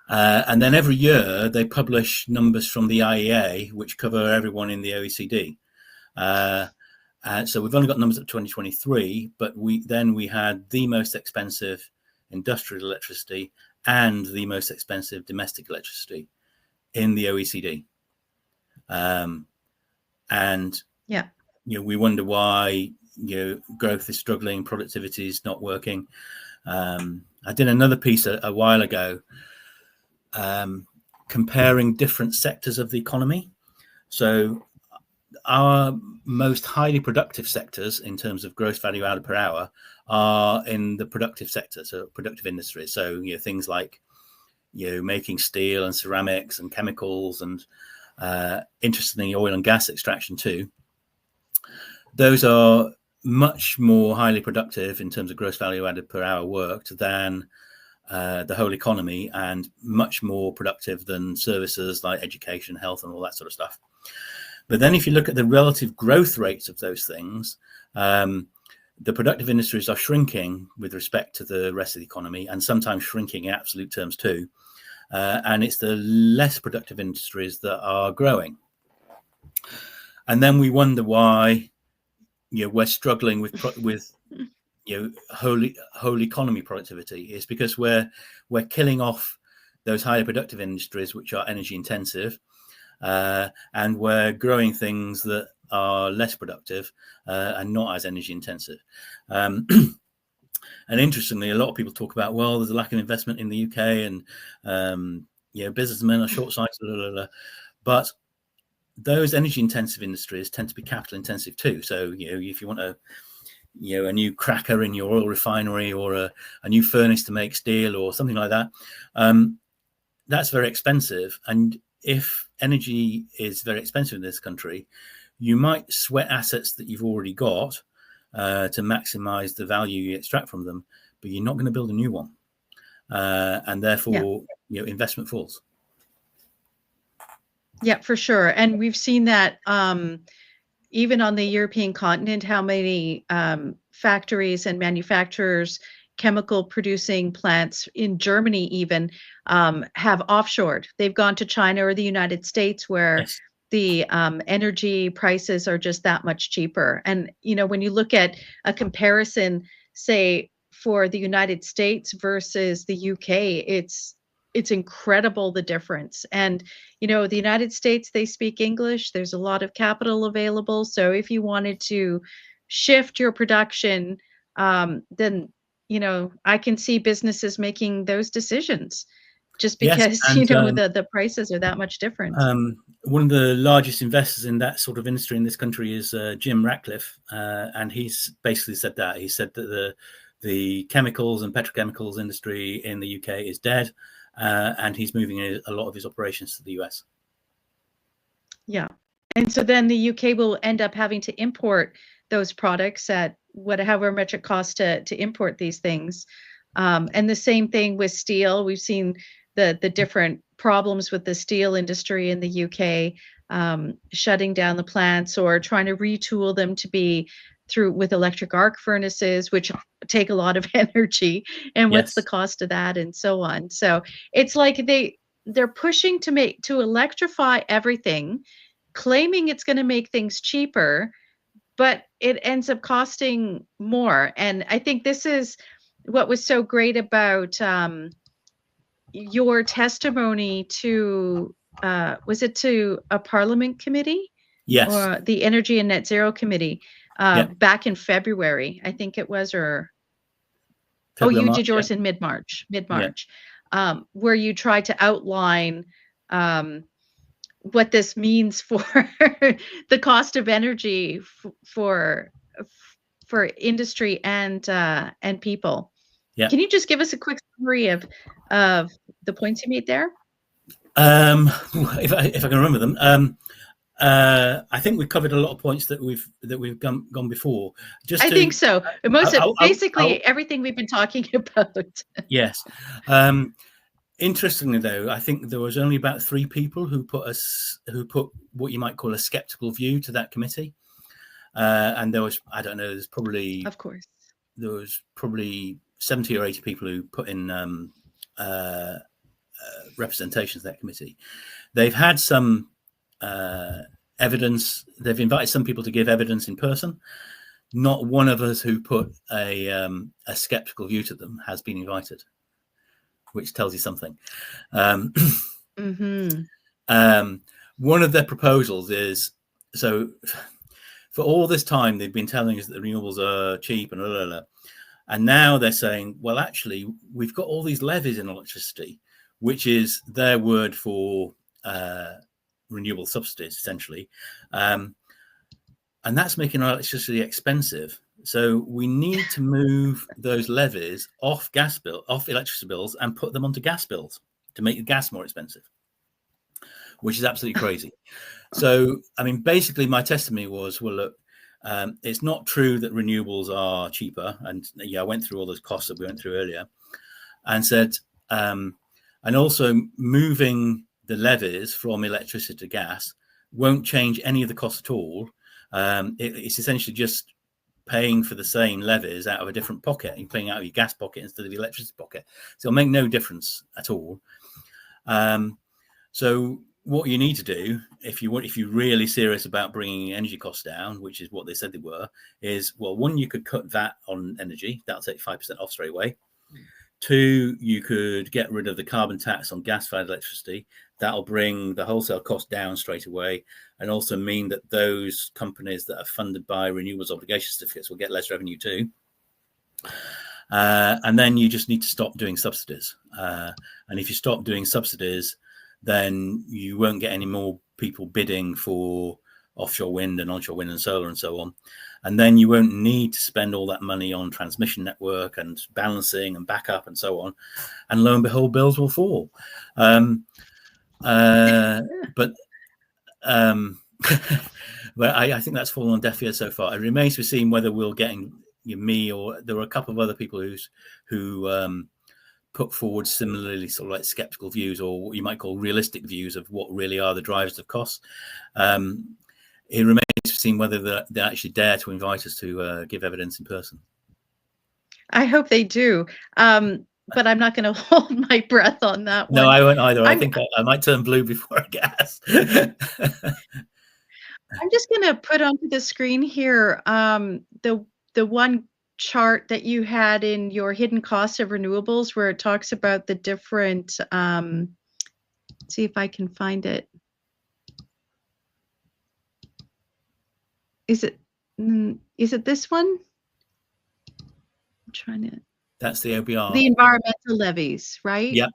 And then every year they publish numbers from the IEA, which cover everyone in the OECD. So we've only got numbers up 2023, but we had the most expensive industrial electricity and the most expensive domestic electricity in the OECD. And yeah, we wonder why growth is struggling, productivity is not working. I did another piece a while ago comparing different sectors of the economy. So our most highly productive sectors in terms of gross value added per hour are in the productive sector, so productive industries. So things like making steel and ceramics and chemicals and interestingly oil and gas extraction too. Those are much more highly productive in terms of gross value added per hour worked than the whole economy, and much more productive than services like education, health, and all that sort of stuff. But then if you look at the relative growth rates of those things, the productive industries are shrinking with respect to the rest of the economy, and sometimes shrinking in absolute terms too. And it's the less productive industries that are growing. And then we wonder why we're struggling with whole economy productivity. Is because we're killing off those highly productive industries which are energy intensive, and we're growing things that are less productive and not as energy intensive. And interestingly, a lot of people talk about, well, there's a lack of investment in the UK, and businessmen are short-sighted, but those energy intensive industries tend to be capital intensive too. So if you want a new cracker in your oil refinery, or a new furnace to make steel or something like that, that's very expensive. And if energy is very expensive in this country, you might sweat assets that you've already got to maximize the value you extract from them, but you're not going to build a new one. And therefore, investment falls. Yeah, for sure. And we've seen that even on the European continent, how many factories and manufacturers, chemical producing plants in Germany even have offshored. They've gone to China or the United States, where Yes. the energy prices are just that much cheaper. And, when you look at a comparison, say, for the United States versus the UK, it's incredible, the difference. And, the United States, they speak English. There's a lot of capital available. So if you wanted to shift your production, then, I can see businesses making those decisions just because, Yes, and, the prices are that much different. One of the largest investors in that sort of industry in this country is Jim Ratcliffe. And he's basically said that. He said that the chemicals and petrochemicals industry in the UK is dead. And he's moving a lot of his operations to the US. Yeah. And so then the UK will end up having to import those products at however much it costs to import these things. And the same thing with steel. We've seen the different problems with the steel industry in the UK, shutting down the plants or trying to retool them to be with electric arc furnaces, which take a lot of energy, and what's the cost of that, and so on. So it's like they're pushing to electrify everything, claiming it's going to make things cheaper, but it ends up costing more. And I think this is what was so great about your testimony to was it to a Parliament committee? Yes. Or the Energy and Net Zero Committee back in February, I think it was, or February, you did yours in mid-March, where you tried to outline what this means for the cost of energy for industry and people. Yeah. Can you just give us a quick summary of the points you made there? If I can remember them. I think we've covered a lot of points that we've gone before. I think so. Basically, I'll, everything we've been talking about. Yes. Interestingly, though, I think there was only about 3 people who put what you might call a skeptical view to that committee, and there was, I don't know, there's probably, of course, there was probably 70 or 80 people who put in representations of that committee. They've had some evidence. They've invited some people to give evidence in person. Not one of us who put a skeptical view to them has been invited, which tells you something. One of their proposals is, so for all this time, they've been telling us that the renewables are cheap and blah, blah, blah. And now they're saying, well, actually, we've got all these levies in electricity, which is their word for renewable subsidies, essentially. And that's making our electricity expensive. So we need to move those levies off electricity bills and put them onto gas bills to make the gas more expensive, which is absolutely crazy. So, I mean, basically my testimony was, well, look, it's not true that renewables are cheaper. And yeah, I went through all those costs that we went through earlier and said, and also moving the levies from electricity to gas won't change any of the costs at all. It's essentially just paying for the same levies out of a different pocket. You're paying out of your gas pocket instead of the electricity pocket. So it'll make no difference at all. So what you need to do, if you're really serious about bringing energy costs down, which is what they said they were, is, well, one, you could cut that on energy. That'll take 5% off straight away. 2, you could get rid of the carbon tax on gas-fired electricity. That'll bring the wholesale cost down straight away, and also mean that those companies that are funded by renewables obligation certificates will get less revenue too. And then you just need to stop doing subsidies. And if you stop doing subsidies, then you won't get any more people bidding for offshore wind and onshore wind and solar and so on. And then you won't need to spend all that money on transmission network and balancing and backup and so on. And lo and behold, bills will fall. But but I think that's fallen on deaf ears so far. It remains to be seen whether we'll get me, or there were a couple of other people who put forward similarly sort of like skeptical views, or what you might call realistic views of what really are the drivers of costs. It remains to be seen whether they actually dare to invite us to give evidence in person. I hope they do. But I'm not going to hold my breath on that one. No, I won't either. I think I might turn blue before I gas. I'm just going to put onto the screen here the one chart that you had in your hidden costs of renewables, where it talks about the different, let's see if I can find it. Is it this one? I'm trying to. That's the OBR. The environmental levies, right? Yeah.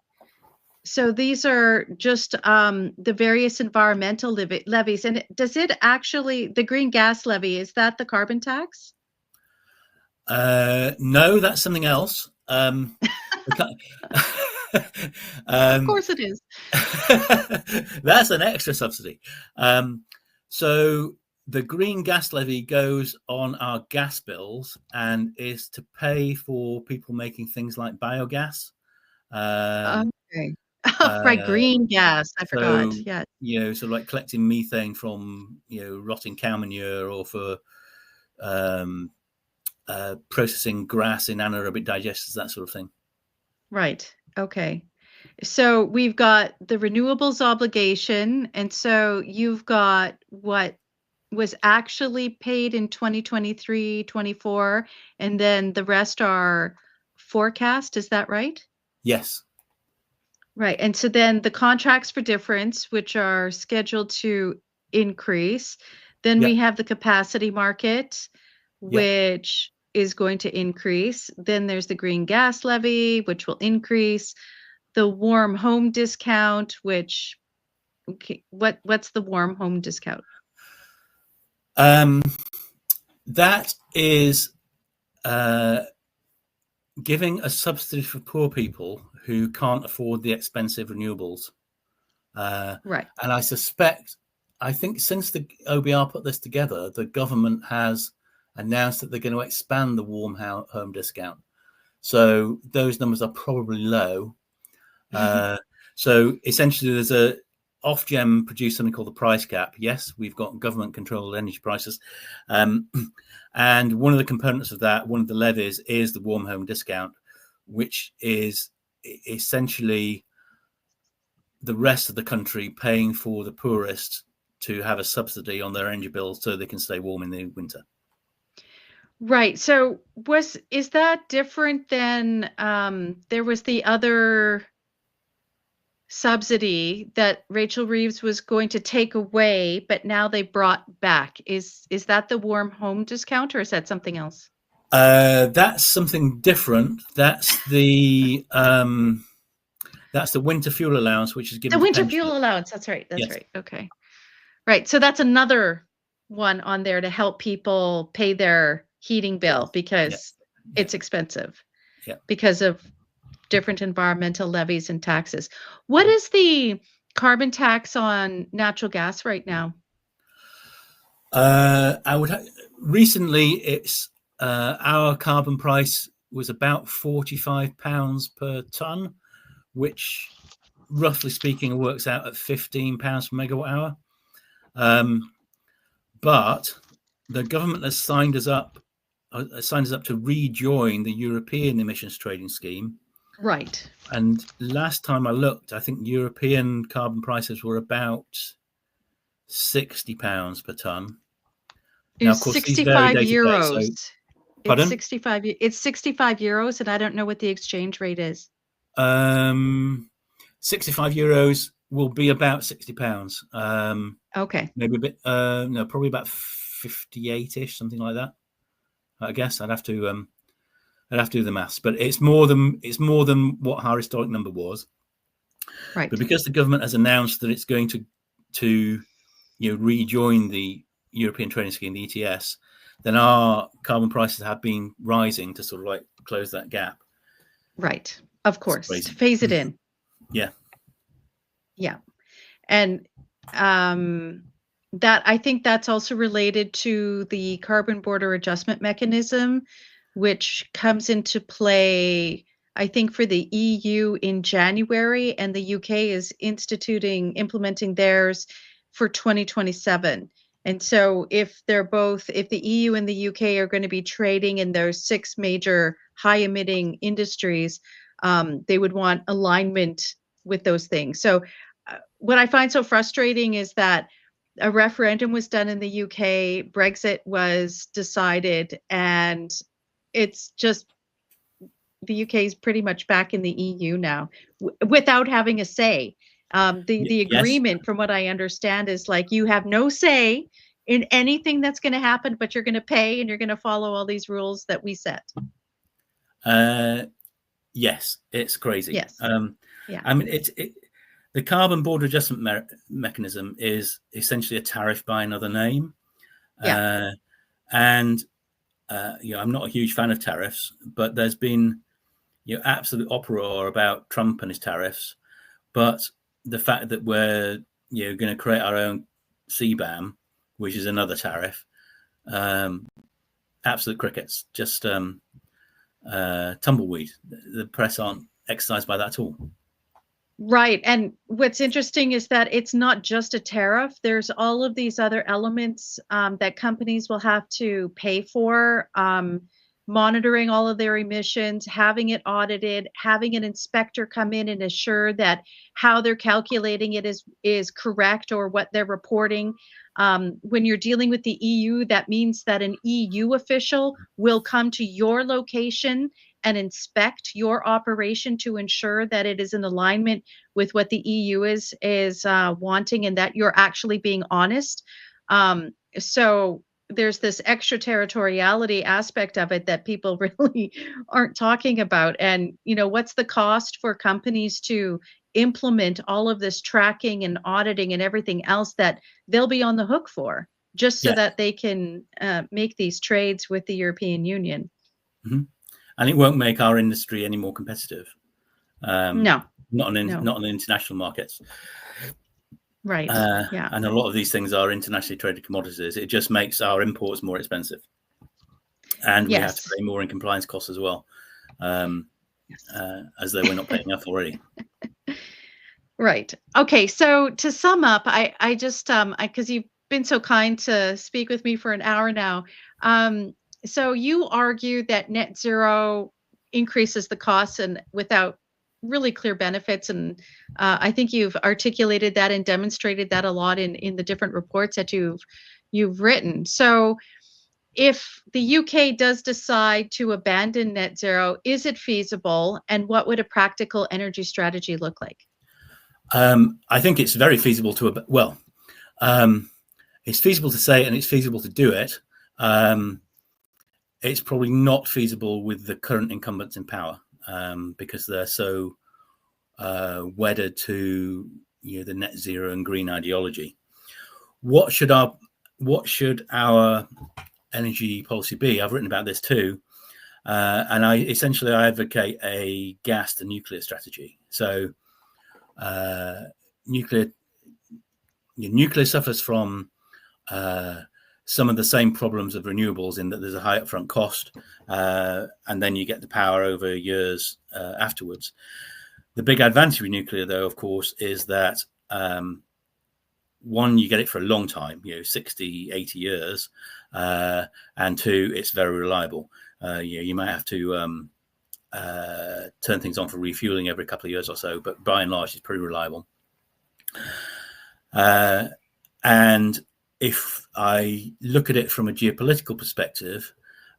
So these are just the various environmental levies. And does it actually, the green gas levy, is that the carbon tax? No, that's something else. Of course it is. That's an extra subsidy. So the green gas levy goes on our gas bills and is to pay for people making things like biogas. Okay. Right, green gas. I forgot. Yeah. You know, sort of like collecting methane from, rotting cow manure, or for processing grass in anaerobic digesters, that sort of thing. Right. Okay. So we've got the renewables obligation. And so you've got what was actually paid in 2023, 24, and then the rest are forecast. Is that right? Yes. Right. And so then the contracts for difference, which are scheduled to increase. Then we have the capacity market, which is going to increase. Then there's the green gas levy, which will increase. The warm home discount, which, what's the warm home discount? That is giving a subsidy for poor people who can't afford the expensive renewables. Right. And I suspect I think since the OBR put this together, the government has announced that they're going to expand the warm home discount. So those numbers are probably low. So essentially, there's a Ofgem produced something called the price cap. Yes, we've got government-controlled energy prices, and one of the components of that, one of the levies, is the warm home discount, which is essentially the rest of the country paying for the poorest to have a subsidy on their energy bill so they can stay warm in the winter. Right. So is that different than there was the other subsidy that Rachel Reeves was going to take away, but now they brought back? Is that the warm home discount, or is that something else? That's something different. That's the winter fuel allowance, which is given the to winter pensioners. Fuel allowance. That's right. That's Yes. right. Okay. Right. So that's another one on there to help people pay their heating bill because it's expensive because of different environmental levies and taxes. What is the carbon tax on natural gas right now? Recently it's our carbon price was about £45 per tonne, which roughly speaking works out at £15 per megawatt hour. But the government has signed us up to rejoin the European emissions trading scheme. Right. And last time I looked, I think European carbon prices were about £60 per tonne. Now, of course, 65 these vary day to euros. day, so, pardon? It's 65 euros, and I don't know what the exchange rate is. 65 euros will be about £60. Okay. Maybe a bit. No, probably about 58ish, something like that. I guess I'd have to do the maths, but it's more than what our historic number was. Right. But because the government has announced that it's going to rejoin the European trading scheme, the ETS, then our carbon prices have been rising to sort of like close that gap. Right. Of course. To phase it in. Yeah. Yeah. And that I think that's also related to the carbon border adjustment mechanism, which comes into play, I think, for the EU in January, and the UK is implementing theirs for 2027. And so if the EU and the UK are going to be trading in those 6 major high emitting industries, they would want alignment with those things. So what I find so frustrating is that a referendum was done in the UK, Brexit was decided, and it's just the UK is pretty much back in the EU now without having a say. The agreement, from what I understand, is like you have no say in anything that's going to happen, but you're going to pay and you're going to follow all these rules that we set. Yes, it's crazy. Yes. Yeah. I mean, the carbon border adjustment mechanism is essentially a tariff by another name. Yeah. I'm not a huge fan of tariffs, but there's been absolute uproar about Trump and his tariffs. But the fact that we're going to create our own CBAM, which is another tariff, absolute crickets, just tumbleweed. The press aren't exercised by that at all. Right. And what's interesting is that it's not just a tariff. There's all of these other elements that companies will have to pay for, monitoring all of their emissions, having it audited, having an inspector come in and assure that how they're calculating it is correct, or what they're reporting. When you're dealing with the EU, that means that an EU official will come to your location and inspect your operation to ensure that it is in alignment with what the EU is wanting, and that you're actually being honest. So there's this extraterritoriality aspect of it that people really aren't talking about. And, what's the cost for companies to implement all of this tracking and auditing and everything else that they'll be on the hook for, just so that they can make these trades with the European Union. Mm-hmm. And it won't make our industry any more competitive. No. Not on the international markets. Right. Yeah. And a lot of these things are internationally traded commodities. It just makes our imports more expensive, and we have to Yes. pay more in compliance costs as well, Yes. as though we're not paying enough already. Right. Okay. So to sum up, I just because you've been so kind to speak with me for an hour now. So you argue that net zero increases the costs and without really clear benefits, and I think you've articulated that and demonstrated that a lot in the different reports that you've written. So if the UK does decide to abandon net zero, is it feasible, and what would a practical energy strategy look like? I think it's very feasible to, it's feasible to say and it's feasible to do it. It's probably not feasible with the current incumbents in power, because they're so wedded to the net zero and green ideology. What should our energy policy be? I've written about this too, and I advocate a gas to nuclear strategy. So nuclear suffers from some of the same problems of renewables, in that there's a high upfront cost, and then you get the power over years afterwards. The big advantage with nuclear, though, of course, is that one, you get it for a long time, 60, 80 years, and two, it's very reliable. You might have to turn things on for refueling every couple of years or so, but by and large, it's pretty reliable. And if I look at it from a geopolitical perspective,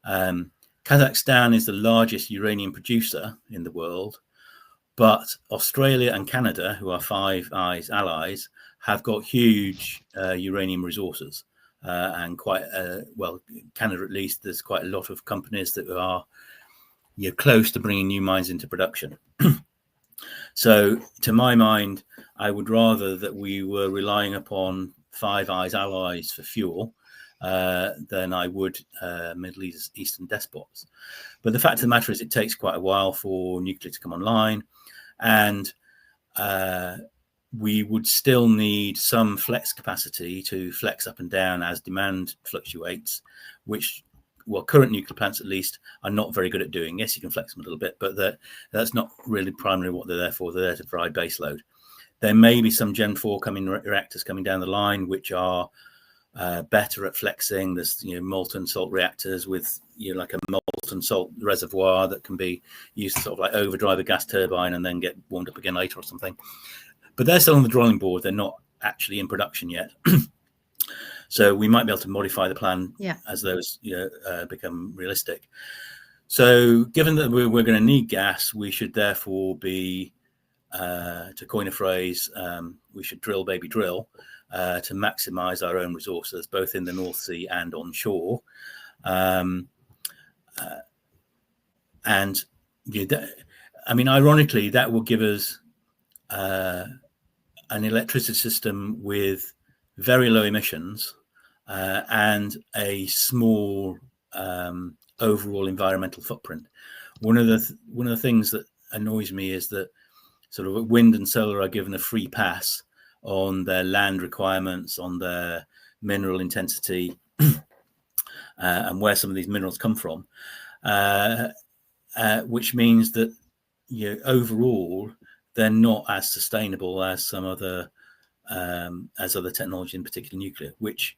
Kazakhstan is the largest uranium producer in the world, but Australia and Canada, who are Five Eyes allies, have got huge uranium resources, and quite Canada at least. There's quite a lot of companies that are close to bringing new mines into production. So, to my mind, I would rather that we were relying upon Five Eyes allies for fuel than I would Middle Eastern despots. But the fact of the matter is, it takes quite a while for nuclear to come online, and we would still need some flex capacity to flex up and down as demand fluctuates, which, current nuclear plants at least are not very good at doing. Yes, you can flex them a little bit, but that's not really primarily what they're there for. They're there to provide base load. There may be some Gen 4 reactors coming down the line, which are better at flexing. There's molten salt reactors with like a molten salt reservoir that can be used to sort of like overdrive a gas turbine and then get warmed up again later or something. But they're still on the drawing board. They're not actually in production yet. So we might be able to modify the plan as those become realistic. So given that we're going to need gas, we should therefore be, to coin a phrase, we should drill, baby, drill, to maximize our own resources, both in the North Sea and on shore. Ironically, that will give us an electricity system with very low emissions and a small overall environmental footprint. One of the things that annoys me is that sort of wind and solar are given a free pass on their land requirements, on their mineral intensity, and where some of these minerals come from, which means that overall they're not as sustainable as some other technology, in particular nuclear, which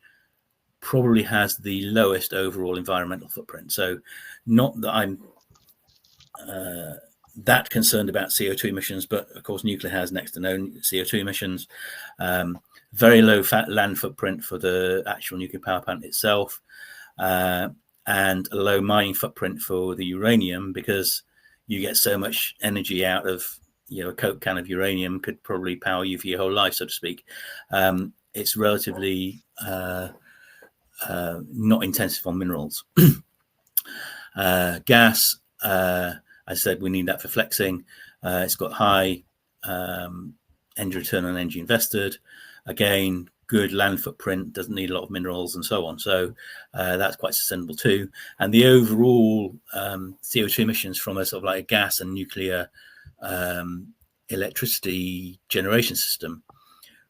probably has the lowest overall environmental footprint. So, not that I'm that concerned about CO2 emissions, but of course nuclear has next to no CO2 emissions, very low land footprint for the actual nuclear power plant itself, and a low mining footprint for the uranium, because you get so much energy out of a Coke can of uranium could probably power you for your whole life, so to speak. It's relatively not intensive on minerals. Gas, as I said, we need that for flexing. It's got high energy return on energy invested. Again, good land footprint, doesn't need a lot of minerals and so on. So that's quite sustainable too. And the overall CO2 emissions from a sort of like a gas and nuclear electricity generation system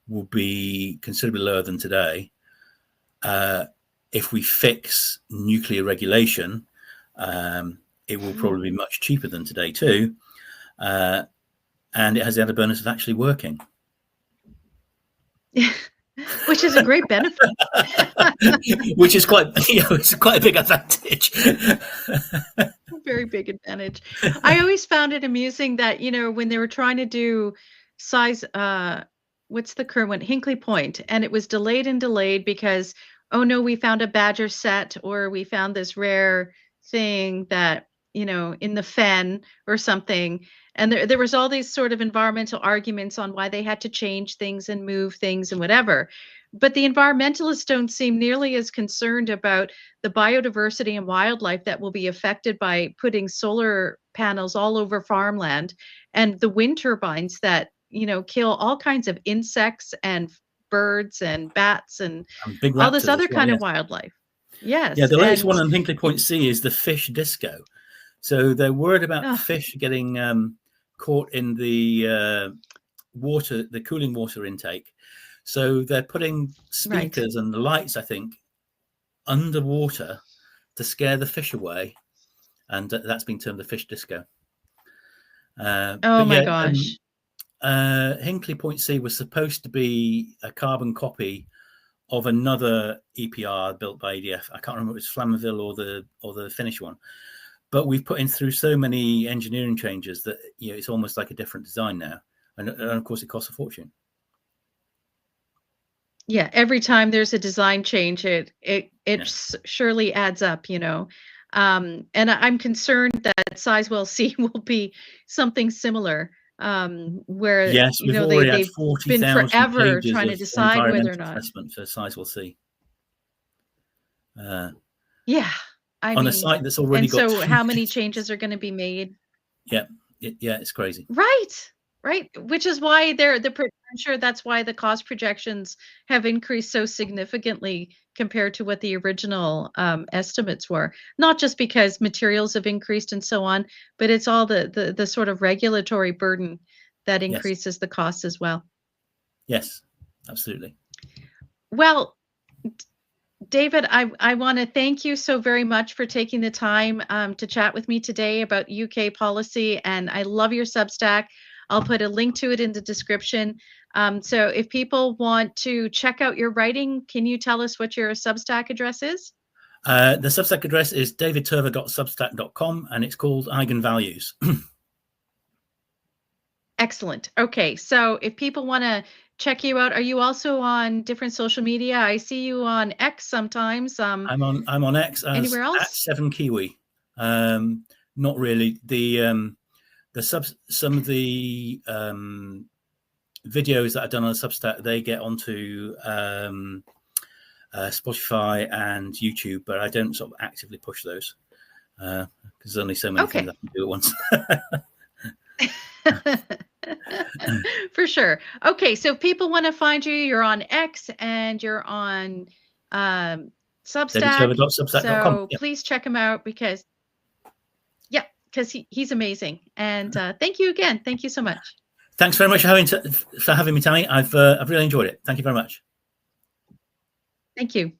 will be considerably lower than today. If we fix nuclear regulation, it will probably be much cheaper than today too. And it has the added bonus of actually working. Which is a great benefit. Which is quite, it's quite a big advantage. Very big advantage. I always found it amusing that, when they were trying to do size, what's the current one? Hinkley Point, and it was delayed because, oh no, we found a badger set, or we found this rare thing that, in the fen or something. And there was all these sort of environmental arguments on why they had to change things and move things and whatever. But the environmentalists don't seem nearly as concerned about the biodiversity and wildlife that will be affected by putting solar panels all over farmland, and the wind turbines that, kill all kinds of insects and birds and bats and big all this other well, kind yes. of wildlife. Yes. Yeah, the latest one on Hinkley Point C is the fish disco. So they're worried about fish getting caught in the water, the cooling water intake. So they're putting speakers and the lights, I think, underwater to scare the fish away. And that's been termed the fish disco. Oh my gosh. Hinkley Point C was supposed to be a carbon copy of another EPR built by EDF. I can't remember if it was Flamanville or the Finnish one. But we've put in through so many engineering changes that it's almost like a different design now. And of course, it costs a fortune. Yeah, every time there's a design change, it surely adds up, And I'm concerned that Sizewell C will be something similar, where yes, we've already had 40,000 been forever pages trying to decide whether or not assessment for Sizewell C. Yeah, on a site that's already got. So how many changes are going to be made? Yeah, it's crazy. Right. Which is why I'm sure that's why the cost projections have increased so significantly compared to what the original estimates were. Not just because materials have increased and so on, but it's all the sort of regulatory burden that increases the cost as well. Yes, absolutely. Well, David, I want to thank you so very much for taking the time to chat with me today about UK policy, and I love your Substack. I'll put a link to it in the description. So if people want to check out your writing, can you tell us what your Substack address is? The Substack address is davidturver.substack.com, and it's called Eigen Values. Excellent. Okay, so if people want to check you out, are you also on different social media? I see you on X sometimes. I'm on X as anywhere else? @7kiwi. Not really. Some of the videos that I've done on Substack, they get onto Spotify and YouTube, but I don't sort of actively push those because there's only so many things I can do at once. For sure. Okay, so if people want to find you, you're on X and you're on Substack. So please check him out because he's amazing. And thank you again. Thank you so much. Thanks very much for having me, Tammy. I've really enjoyed it. Thank you very much. Thank you.